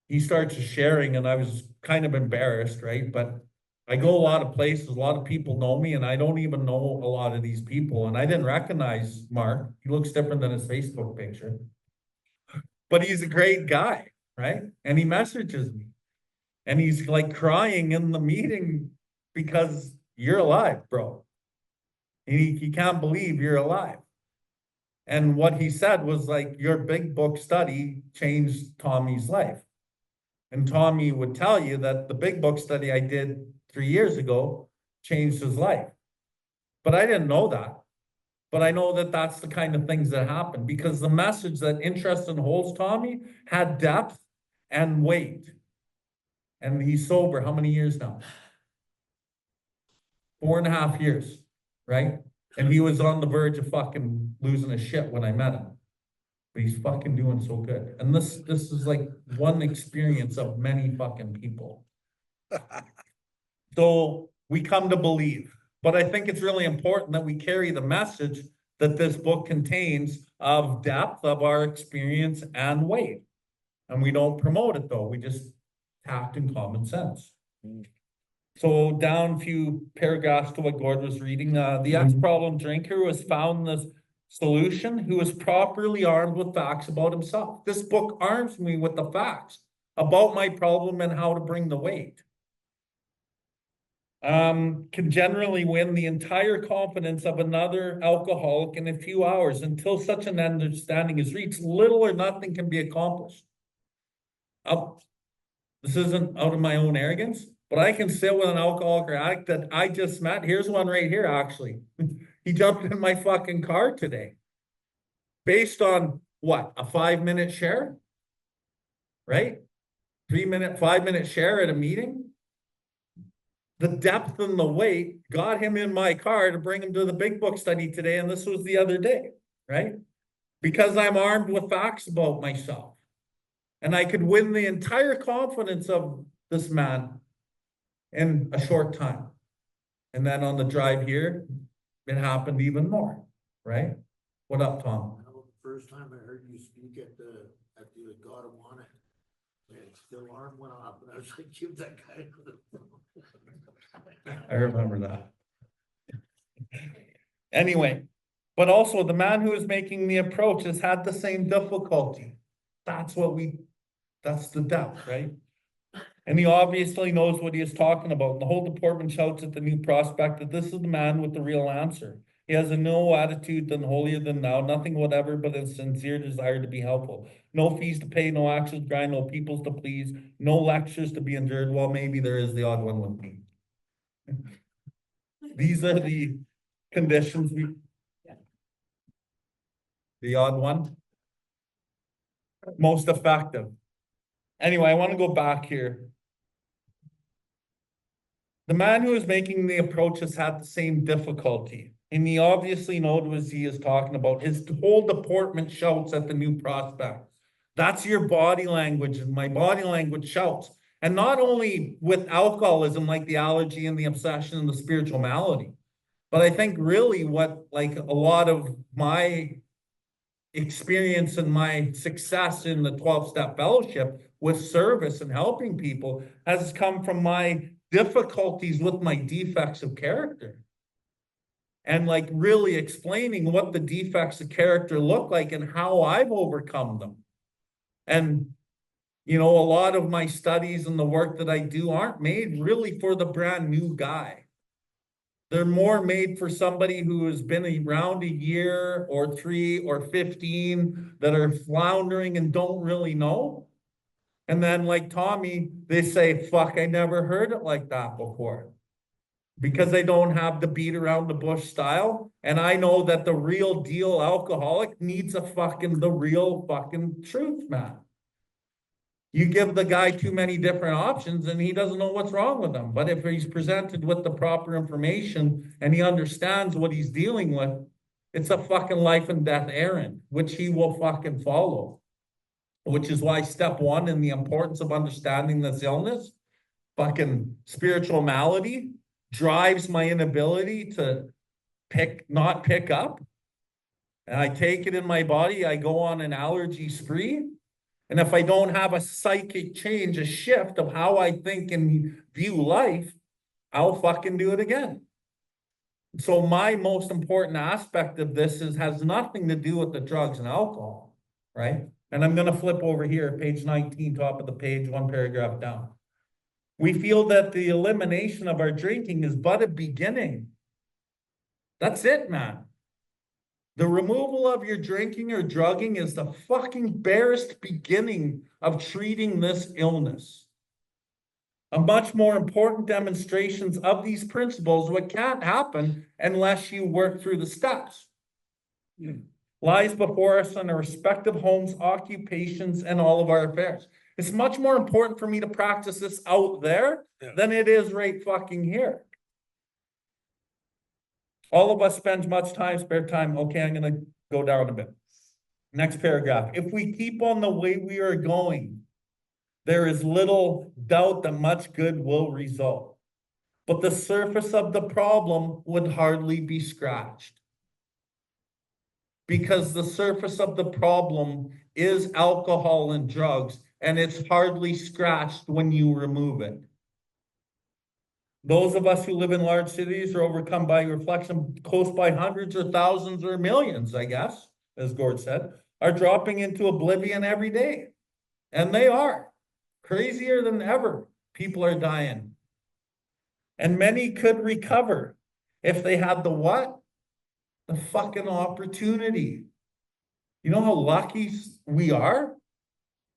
he starts sharing and I was kind of embarrassed, right? But I go a lot of places, a lot of people know me, and I don't even know a lot of these people. And I didn't recognize Mark. He looks different than his Facebook picture. But he's a great guy, right? And he messages me. And he's like crying in the meeting because you're alive, bro. He can't believe you're alive. And what he said was like, your big book study changed Tommy's life. And Tommy would tell you that the big book study I did 3 years ago changed his life. But I didn't know that. But I know that that's the kind of things that happen, because the message that interests and holds Tommy had depth and weight. And he's sober how many years now? 4.5 years, right? And he was on the verge of fucking losing his shit when I met him. But he's fucking doing so good. And this is like one experience of many fucking people. So we come to believe. But I think it's really important that we carry the message that this book contains of depth of our experience and weight. And we don't promote it though. We just tact and common sense. So down a few paragraphs to what Gord was reading, the ex-problem drinker was found the solution who was properly armed with facts about himself. This book arms me with the facts about my problem and how to bring the weight. Can generally win the entire confidence of another alcoholic in a few hours. Until such an understanding is reached, little or nothing can be accomplished. This isn't out of my own arrogance, but I can sit with an alcoholic or addict that I just met. Here's one right here, actually. He jumped in my fucking car today. Based on what? A 5-minute share? right? 3-minute, 5-minute share at a meeting. The depth and the weight got him in my car to bring him to the big book study today, and this was the other day, right? Because I'm armed with facts about myself. And I could win the entire confidence of this man in a short time. And then on the drive here, it happened even more, right? What up, Tom? First time I heard you speak at the God of Wanted, and the alarm went off, and I was like, give that guy. I remember that. Anyway, but also the man who is making the approach has had the same difficulty. That's the depth, right? And he obviously knows what he is talking about. The whole department shouts at the new prospect that this is the man with the real answer. He has a no attitude than holier than thou, nothing whatever but a sincere desire to be helpful. No fees to pay, no actions to grind, no peoples to please, no lectures to be endured. Well, maybe there is the odd one with me. These are the conditions the odd one. Most effective. Anyway, I want to go back here. The man who is making the approach has had the same difficulty. And he obviously knows what he is talking about. His whole deportment shouts at the new prospect. That's your body language, and my body language shouts. And not only with alcoholism, like the allergy and the obsession and the spiritual malady, but I think really what, like, a lot of my experience and my success in the 12-step fellowship with service and helping people has come from my difficulties with my defects of character. And like really explaining what the defects of character look like and how I've overcome them. And, you know, a lot of my studies and the work that I do aren't made really for the brand new guy. They're more made for somebody who has been around a year or 3 or 15 that are floundering and don't really know. And then like Tommy, they say, fuck, I never heard it like that before. Because they don't have the beat around the bush style. And I know that the real deal alcoholic needs the real fucking truth, man. You give the guy too many different options and he doesn't know what's wrong with them. But if he's presented with the proper information and he understands what he's dealing with, it's a fucking life and death errand, which he will fucking follow. Which is why step 1 in the importance of understanding this illness, fucking spiritual malady, drives my inability to not pick up. And I take it in my body, I go on an allergy spree. And if I don't have a psychic change, a shift of how I think and view life, I'll fucking do it again. So my most important aspect of this has nothing to do with the drugs and alcohol, right? And I'm going to flip over here, page 19, top of the page, 1 paragraph down. We feel that the elimination of our drinking is but a beginning. That's it, man. The removal of your drinking or drugging is the fucking barest beginning of treating this illness. A much more important demonstrations of these principles, what can't happen unless you work through the steps. Lies before us in our respective homes, occupations, and all of our affairs. It's much more important for me to practice this out there than it is right fucking here. All of us spend much time, spare time. Okay, I'm going to go down a bit. Next paragraph. If we keep on the way we are going, there is little doubt that much good will result. But the surface of the problem would hardly be scratched. Because the surface of the problem is alcohol and drugs, and it's hardly scratched when you remove it. Those of us who live in large cities are overcome by reflection close by hundreds or thousands or millions, I guess, as Gord said, are dropping into oblivion every day. And they are. Crazier than ever. People are dying. And many could recover if they had the what? The fucking opportunity. You know how lucky we are?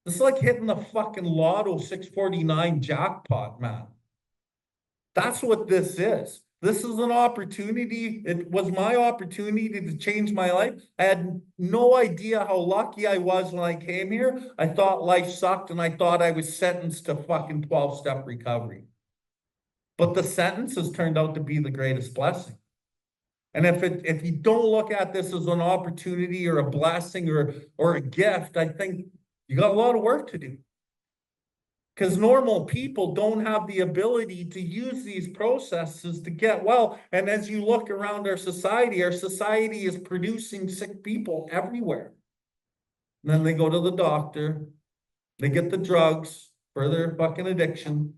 It's like hitting the fucking Lotto 649 jackpot, man. That's what this is. This is an opportunity. It was my opportunity to change my life. I had no idea how lucky I was when I came here. I thought life sucked and I thought I was sentenced to fucking 12-step recovery. But the sentence has turned out to be the greatest blessing. And if you don't look at this as an opportunity or a blessing or a gift, I think you got a lot of work to do. Because normal people don't have the ability to use these processes to get well. And as you look around our society is producing sick people everywhere. And then they go to the doctor, they get the drugs for their fucking addiction,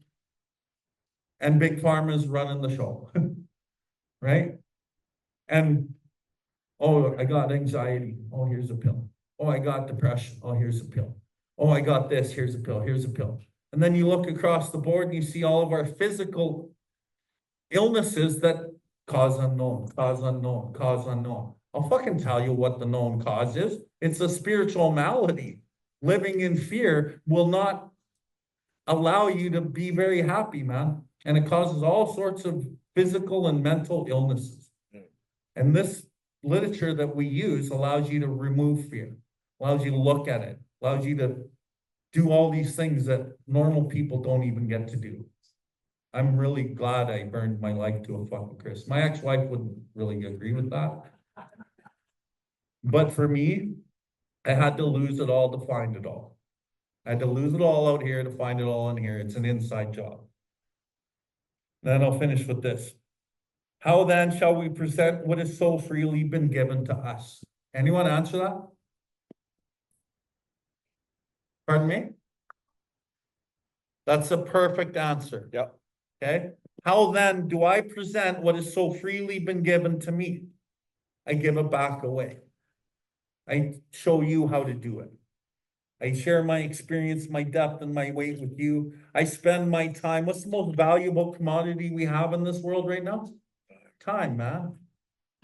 and Big Pharma is running the show, right? And, oh, I got anxiety. Oh, here's a pill. Oh, I got depression. Oh, here's a pill. Oh, I got this. Here's a pill. Here's a pill. And then you look across the board and you see all of our physical illnesses that cause unknown, cause unknown, cause unknown. I'll fucking tell you what the known cause is. It's a spiritual malady. Living in fear will not allow you to be very happy, man. And it causes all sorts of physical and mental illnesses. And this literature that we use allows you to remove fear, allows you to look at it, allows you to do all these things that normal people don't even get to do. I'm really glad I burned my life to a fucking crisp. My ex-wife wouldn't really agree with that. But for me, I had to lose it all to find it all. I had to lose it all out here to find it all in here. It's an inside job. Then I'll finish with this. How then shall we present what has so freely been given to us? Anyone answer that? Pardon me? That's a perfect answer. Yep. Okay. How then do I present what has so freely been given to me? I give it back away. I show you how to do it. I share my experience, my depth, and my weight with you. I spend my time. What's the most valuable commodity we have in this world right now? Time, man.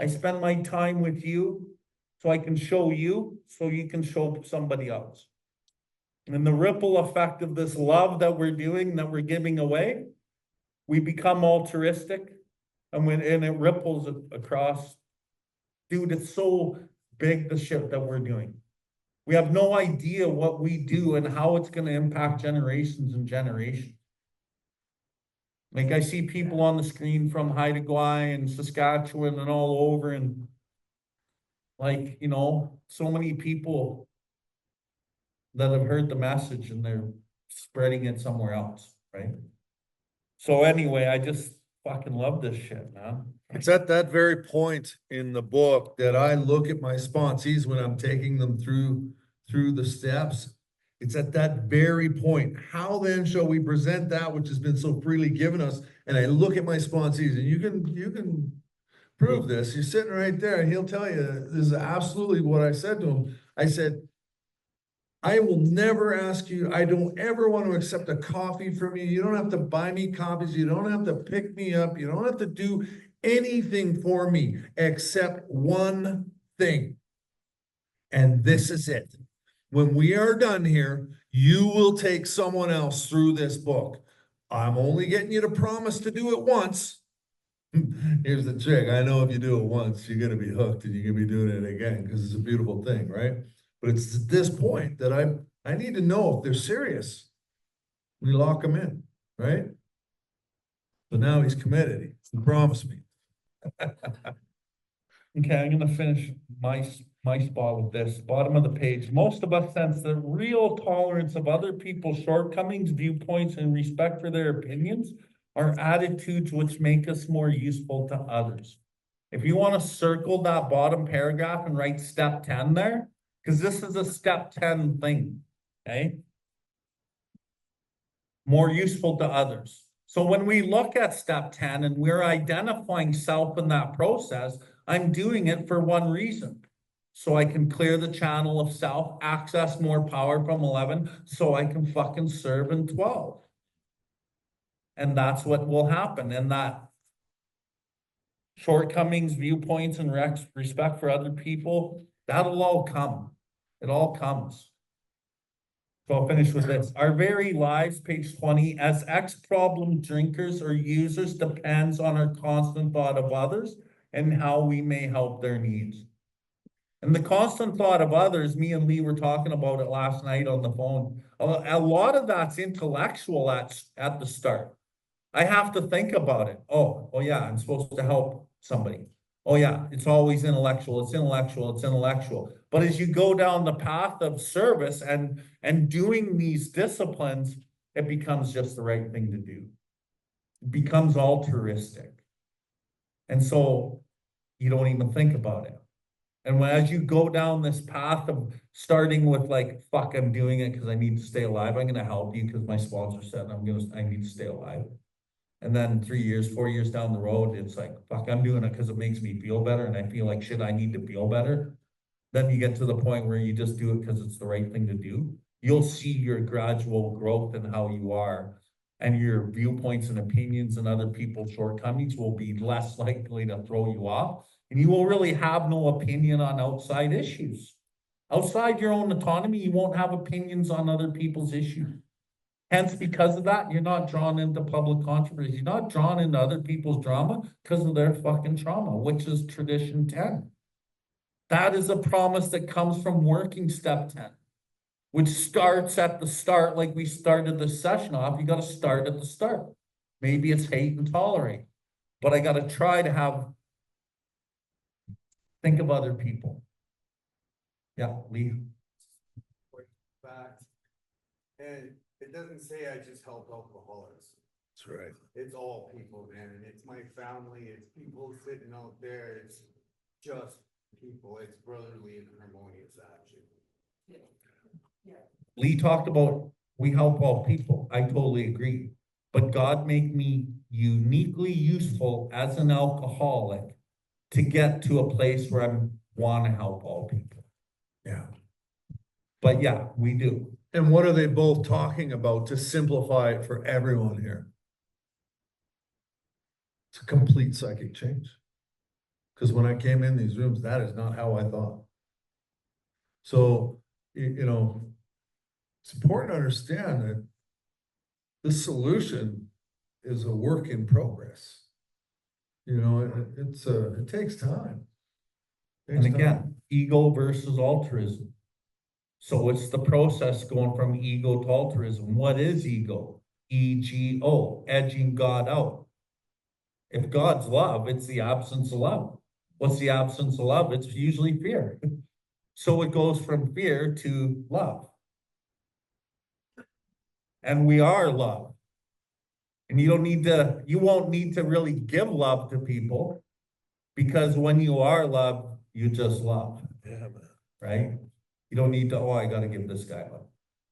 I spend my time with you so I can show you, so you can show somebody else. And the ripple effect of this love that we're doing, that we're giving away, we become altruistic, and it ripples across. Dude, it's so big, the shit that we're doing. We have no idea what we do and how it's going to impact generations and generations. Like I see people on the screen from Haida Gwaii and Saskatchewan and all over, and like, you know, so many people that have heard the message and they're spreading it somewhere else, right? So anyway, I just fucking love this shit, man. It's at that very point in the book that I look at my sponsees when I'm taking them through the steps. It's at that very point. How then shall we present that which has been so freely given us? And I look at my sponsees, and you can prove this. He's sitting right there, and he'll tell you this is absolutely what I said to him. I said, I will never ask you, I don't ever want to accept a coffee from you. You don't have to buy me coffees. You don't have to pick me up. You don't have to do anything for me except one thing. And this is it. When we are done here, you will take someone else through this book. I'm only getting you to promise to do it once. Here's the trick. I know if you do it once, you're going to be hooked and you're going to be doing it again because it's a beautiful thing, right? But it's at this point that I need to know if they're serious. We lock them in, right? But now he's committed. He promised me. Okay, I'm gonna finish my spot with this, bottom of the page. Most of us sense the real tolerance of other people's shortcomings, viewpoints, and respect for their opinions are attitudes which make us more useful to others. If you want to circle that bottom paragraph and write step 10 there, because this is a step 10 thing, okay? More useful to others. So when we look at step 10 and we're identifying self in that process, I'm doing it for one reason. So I can clear the channel of self, access more power from 11, so I can fucking serve in 12. And that's what will happen. And that shortcomings, viewpoints, and respect for other people, that'll all come. It all comes. So I'll finish with this. Our very lives, page 20, as ex-problem drinkers or users depends on our constant thought of others and how we may help their needs. And the constant thought of others, me and Lee were talking about it last night on the phone. A lot of that's intellectual at the start. I have to think about it. Oh yeah, I'm supposed to help somebody. Oh yeah, it's always intellectual, it's intellectual, it's intellectual. But as you go down the path of service and doing these disciplines, it becomes just the right thing to do. It becomes altruistic. And so you don't even think about it. And as you go down this path of starting with like, fuck, I'm doing it because I need to stay alive. I'm gonna help you because my sponsor said I need to stay alive. And then 3 years, 4 years down the road, it's like, fuck, I'm doing it because it makes me feel better. And I feel like shit, I need to feel better. Then you get to the point where you just do it because it's the right thing to do. You'll see your gradual growth in how you are, and your viewpoints and opinions and other people's shortcomings will be less likely to throw you off. And you will really have no opinion on outside issues. Outside your own autonomy, you won't have opinions on other people's issues. Hence, because of that, you're not drawn into public controversy. You're not drawn into other people's drama because of their fucking trauma, which is tradition 10. That is a promise that comes from working step 10, which starts at the start, like we started the session off. You got to start at the start. Maybe it's hate and tolerate, but I got to try to think of other people. Yeah, Lee. Facts. And it doesn't say I just help alcoholics. That's right. It's all people, man, and it's my family, it's people sitting out there, it's just people, it's brotherly and harmonious action. Lee talked about we help all people. I totally agree. But God made me uniquely useful as an alcoholic to get to a place where I want to help all people. Yeah. But yeah, we do. And what are they both talking about to simplify it for everyone here? It's a complete psychic change. Because when I came in these rooms, that is not how I thought. So, you know, it's important to understand that this solution is a work in progress. You know, it takes time. And again, ego versus altruism. So it's the process going from ego to altruism. What is ego? E-G-O, edging God out. If God's love, it's the absence of love. What's the absence of love? It's usually fear. So it goes from fear to love. And we are love. And you won't need to really give love to people, because when you are love, you just love. Yeah, man. Right? You don't need to, I gotta give this guy love.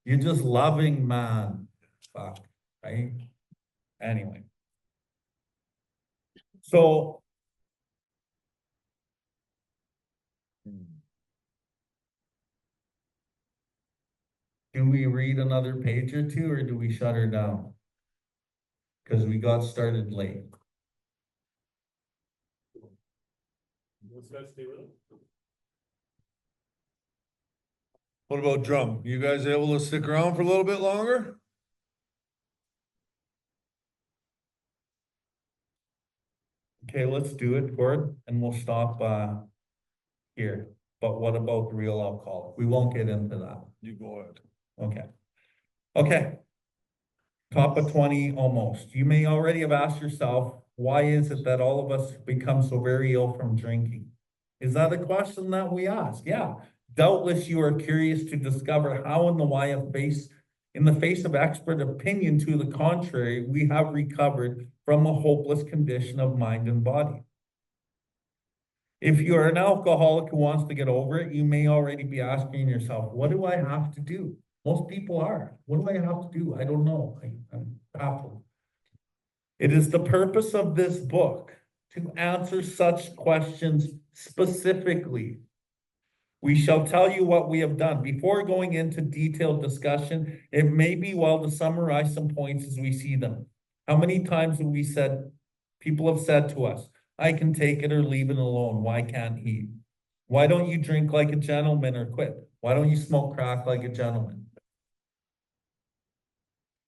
You're just loving, man. Fuck, right? Anyway. So. Do we read another page or two, or do we shut her down? Because we got started late. What about drum? You guys able to stick around for a little bit longer? Okay, let's do it, Gord, and we'll stop here. But what about the real alcoholic? We won't get into that. You go ahead. Okay. Okay. Top of 20 almost. You may already have asked yourself, why is it that all of us become so very ill from drinking? Is that a question that we ask? Yeah. Doubtless you are curious to discover how and the why in the face of expert opinion to the contrary, we have recovered from a hopeless condition of mind and body. If you are an alcoholic who wants to get over it, you may already be asking yourself, what do I have to do? Most people are. What do I have to do? I don't know. I'm baffled. It is the purpose of this book to answer such questions specifically. We shall tell you what we have done. Before going into detailed discussion, it may be well to summarize some points as we see them. How many times have people have said to us, I can take it or leave it alone. Why can't he? Why don't you drink like a gentleman or quit? Why don't you smoke crack like a gentleman?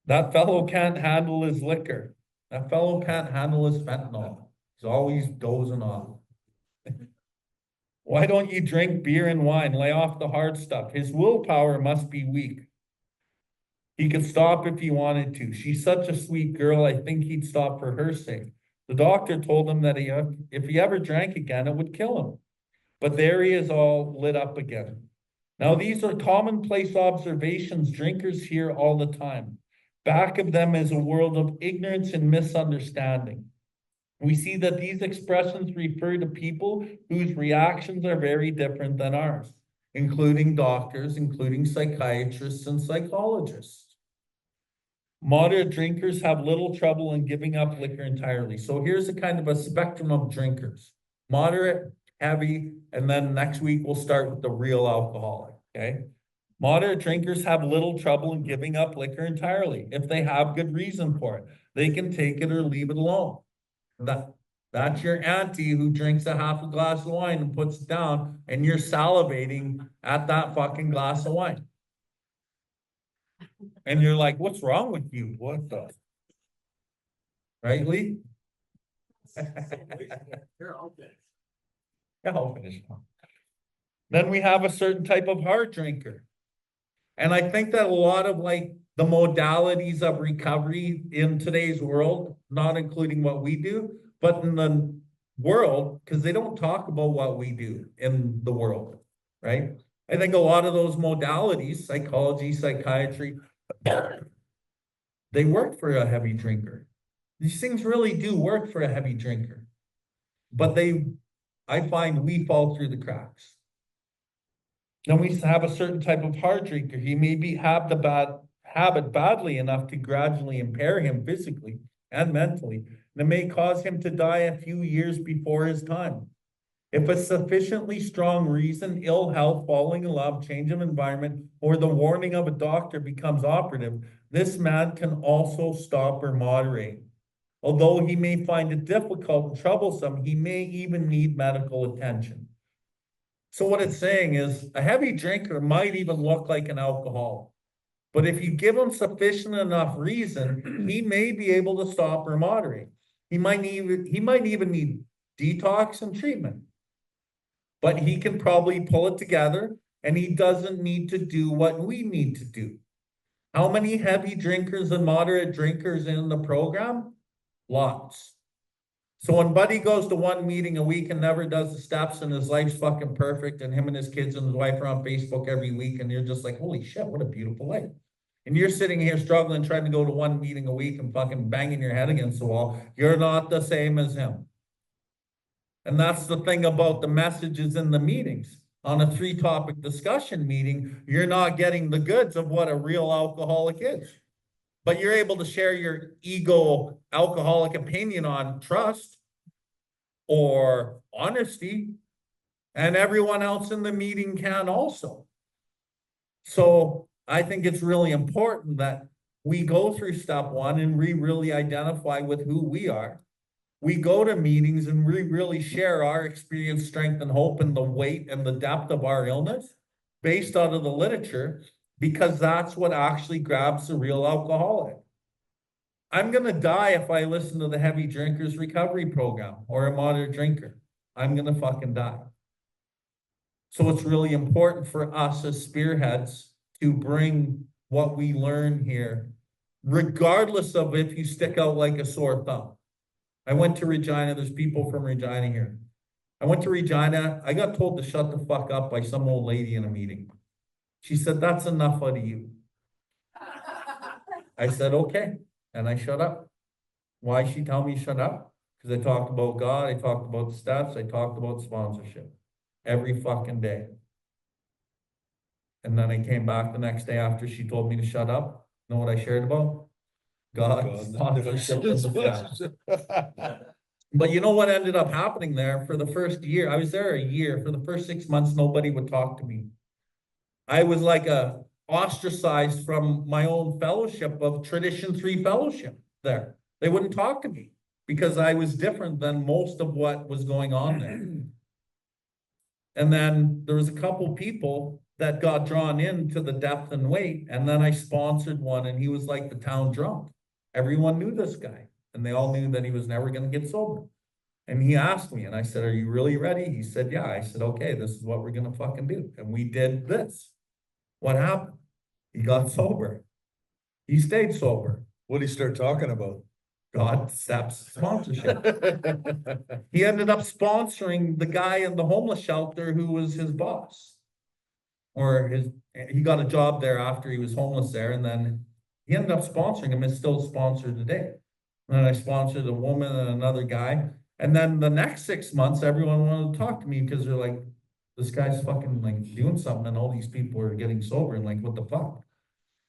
That fellow can't handle his liquor. That fellow can't handle his fentanyl. He's always dozing off. Why don't you drink beer and wine? Lay off the hard stuff. His willpower must be weak. He could stop if he wanted to. She's such a sweet girl. I think he'd stop for her sake. The doctor told him that if he ever drank again, it would kill him. But there he is, all lit up again. Now, these are commonplace observations drinkers hear all the time. Back of them is a world of ignorance and misunderstanding. We see that these expressions refer to people whose reactions are very different than ours, including doctors, including psychiatrists and psychologists. Moderate drinkers have little trouble in giving up liquor entirely. So here's a kind of a spectrum of drinkers: moderate, heavy, and then next week we'll start with the real alcoholic, okay? Moderate drinkers have little trouble in giving up liquor entirely if they have good reason for it. They can take it or leave it alone. That's your auntie who drinks a half a glass of wine and puts it down, and you're salivating at that fucking glass of wine. And you're like, what's wrong with you? What the? Right, Lee? Here, I'll finish. Yeah, I'll finish. Then we have a certain type of hard drinker. And I think that a lot of like the modalities of recovery in today's world, not including what we do, but in the world, because they don't talk about what we do in the world, right? I think a lot of those modalities, psychology, psychiatry, they work for a heavy drinker. These things really do work for a heavy drinker. But I find we fall through the cracks. Then we have a certain type of hard drinker. He may have the bad habit badly enough to gradually impair him physically and mentally. And it may cause him to die a few years before his time. If a sufficiently strong reason, ill health, falling in love, change of environment, or the warning of a doctor becomes operative, this man can also stop or moderate. Although he may find it difficult and troublesome, he may even need medical attention. So what it's saying is a heavy drinker might even look like an alcoholic. But if you give him sufficient enough reason, he may be able to stop or moderate. He might even need detox and treatment. But he can probably pull it together, and he doesn't need to do what we need to do. How many heavy drinkers and moderate drinkers in the program? Lots. So when Buddy goes to one meeting a week and never does the steps and his life's fucking perfect and him and his kids and his wife are on Facebook every week and you're just like, holy shit, what a beautiful life. And you're sitting here struggling, trying to go to one meeting a week and fucking banging your head against the wall. You're not the same as him. And that's the thing about the messages in the meetings. On a 3-topic discussion meeting, you're not getting the goods of what a real alcoholic is. But you're able to share your ego alcoholic opinion on trust or honesty, and everyone else in the meeting can also. So I think it's really important that we go through step 1 and we really identify with who we are. We go to meetings and we really share our experience, strength, and hope, and the weight and the depth of our illness based out of the literature, because that's what actually grabs the real alcoholic. I'm going to die if I listen to the heavy drinkers recovery program or a moderate drinker. I'm going to fucking die. So it's really important for us as spearheads to bring what we learn here, regardless of if you stick out like a sore thumb. I went to Regina. There's people from Regina here. I went to Regina. I got told to shut the fuck up by some old lady in a meeting. She said, that's enough out of you. I said, okay. And I shut up. Why she tell me shut up? Because I talked about God. I talked about steps. I talked about sponsorship every fucking day. And then I came back the next day after she told me to shut up. Know what I shared about? God, sponsorship, and the steps. But you know what ended up happening there? For the first year, I was there a year. For the first 6 months, nobody would talk to me. I was like ostracized from my own fellowship of Tradition 3 fellowship there. They wouldn't talk to me because I was different than most of what was going on there. And then there was a couple people that got drawn into the depth and weight. And then I sponsored one and he was like the town drunk. Everyone knew this guy and they all knew that he was never gonna get sober. And he asked me and I said, are you really ready? He said, yeah. I said, okay, this is what we're gonna fucking do. And we did this. What happened? He got sober. He stayed sober. What'd he start talking about? God steps sponsorship. He ended up sponsoring the guy in the homeless shelter who was his boss. Or he got a job there after he was homeless there, and then he ended up sponsoring him. It's still sponsored today. And then I sponsored a woman and another guy. And then the next 6 months, everyone wanted to talk to me because they're like, this guy's fucking like doing something, and all these people are getting sober, and like, what the fuck?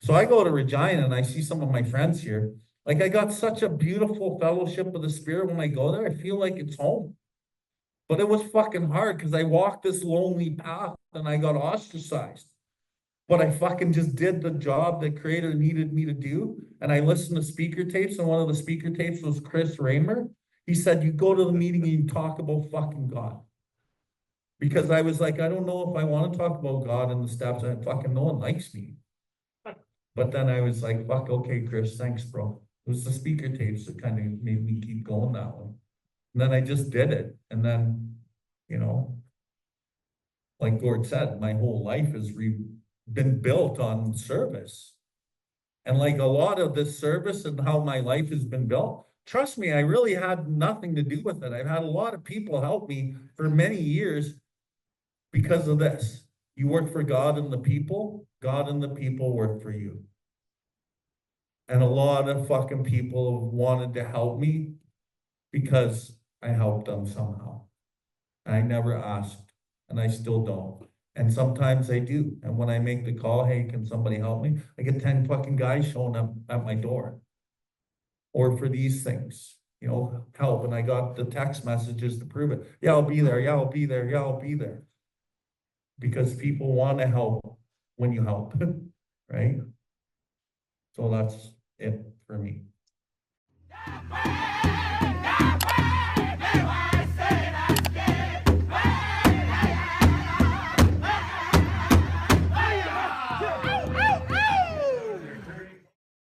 So I go to Regina and I see some of my friends here. Like, I got such a beautiful fellowship of the spirit when I go there. I feel like it's home. But it was fucking hard because I walked this lonely path and I got ostracized. But I fucking just did the job that Creator needed me to do. And I listened to speaker tapes, and one of the speaker tapes was Chris Raymer. He said, you go to the meeting and you talk about fucking God. Because I was like, I don't know if I want to talk about God in the steps. And fucking no one likes me. But then I was like, fuck, okay, Chris, thanks, bro. It was the speaker tapes that kind of made me keep going that one. And then I just did it. And then, you know, like Gord said, my whole life has been built on service. And like a lot of this service and how my life has been built, trust me, I really had nothing to do with it. I've had a lot of people help me for many years because of this. You work for God and the people work for you. And a lot of fucking people wanted to help me because I helped them somehow. I never asked, and I still don't. And sometimes I do. And when I make the call, hey, can somebody help me? I get 10 fucking guys showing up at my door. Or for these things, you know, help. And I got the text messages to prove it. Yeah, I'll be there. Yeah, I'll be there. Yeah, I'll be there. Because people want to help when you help, right? So that's it for me.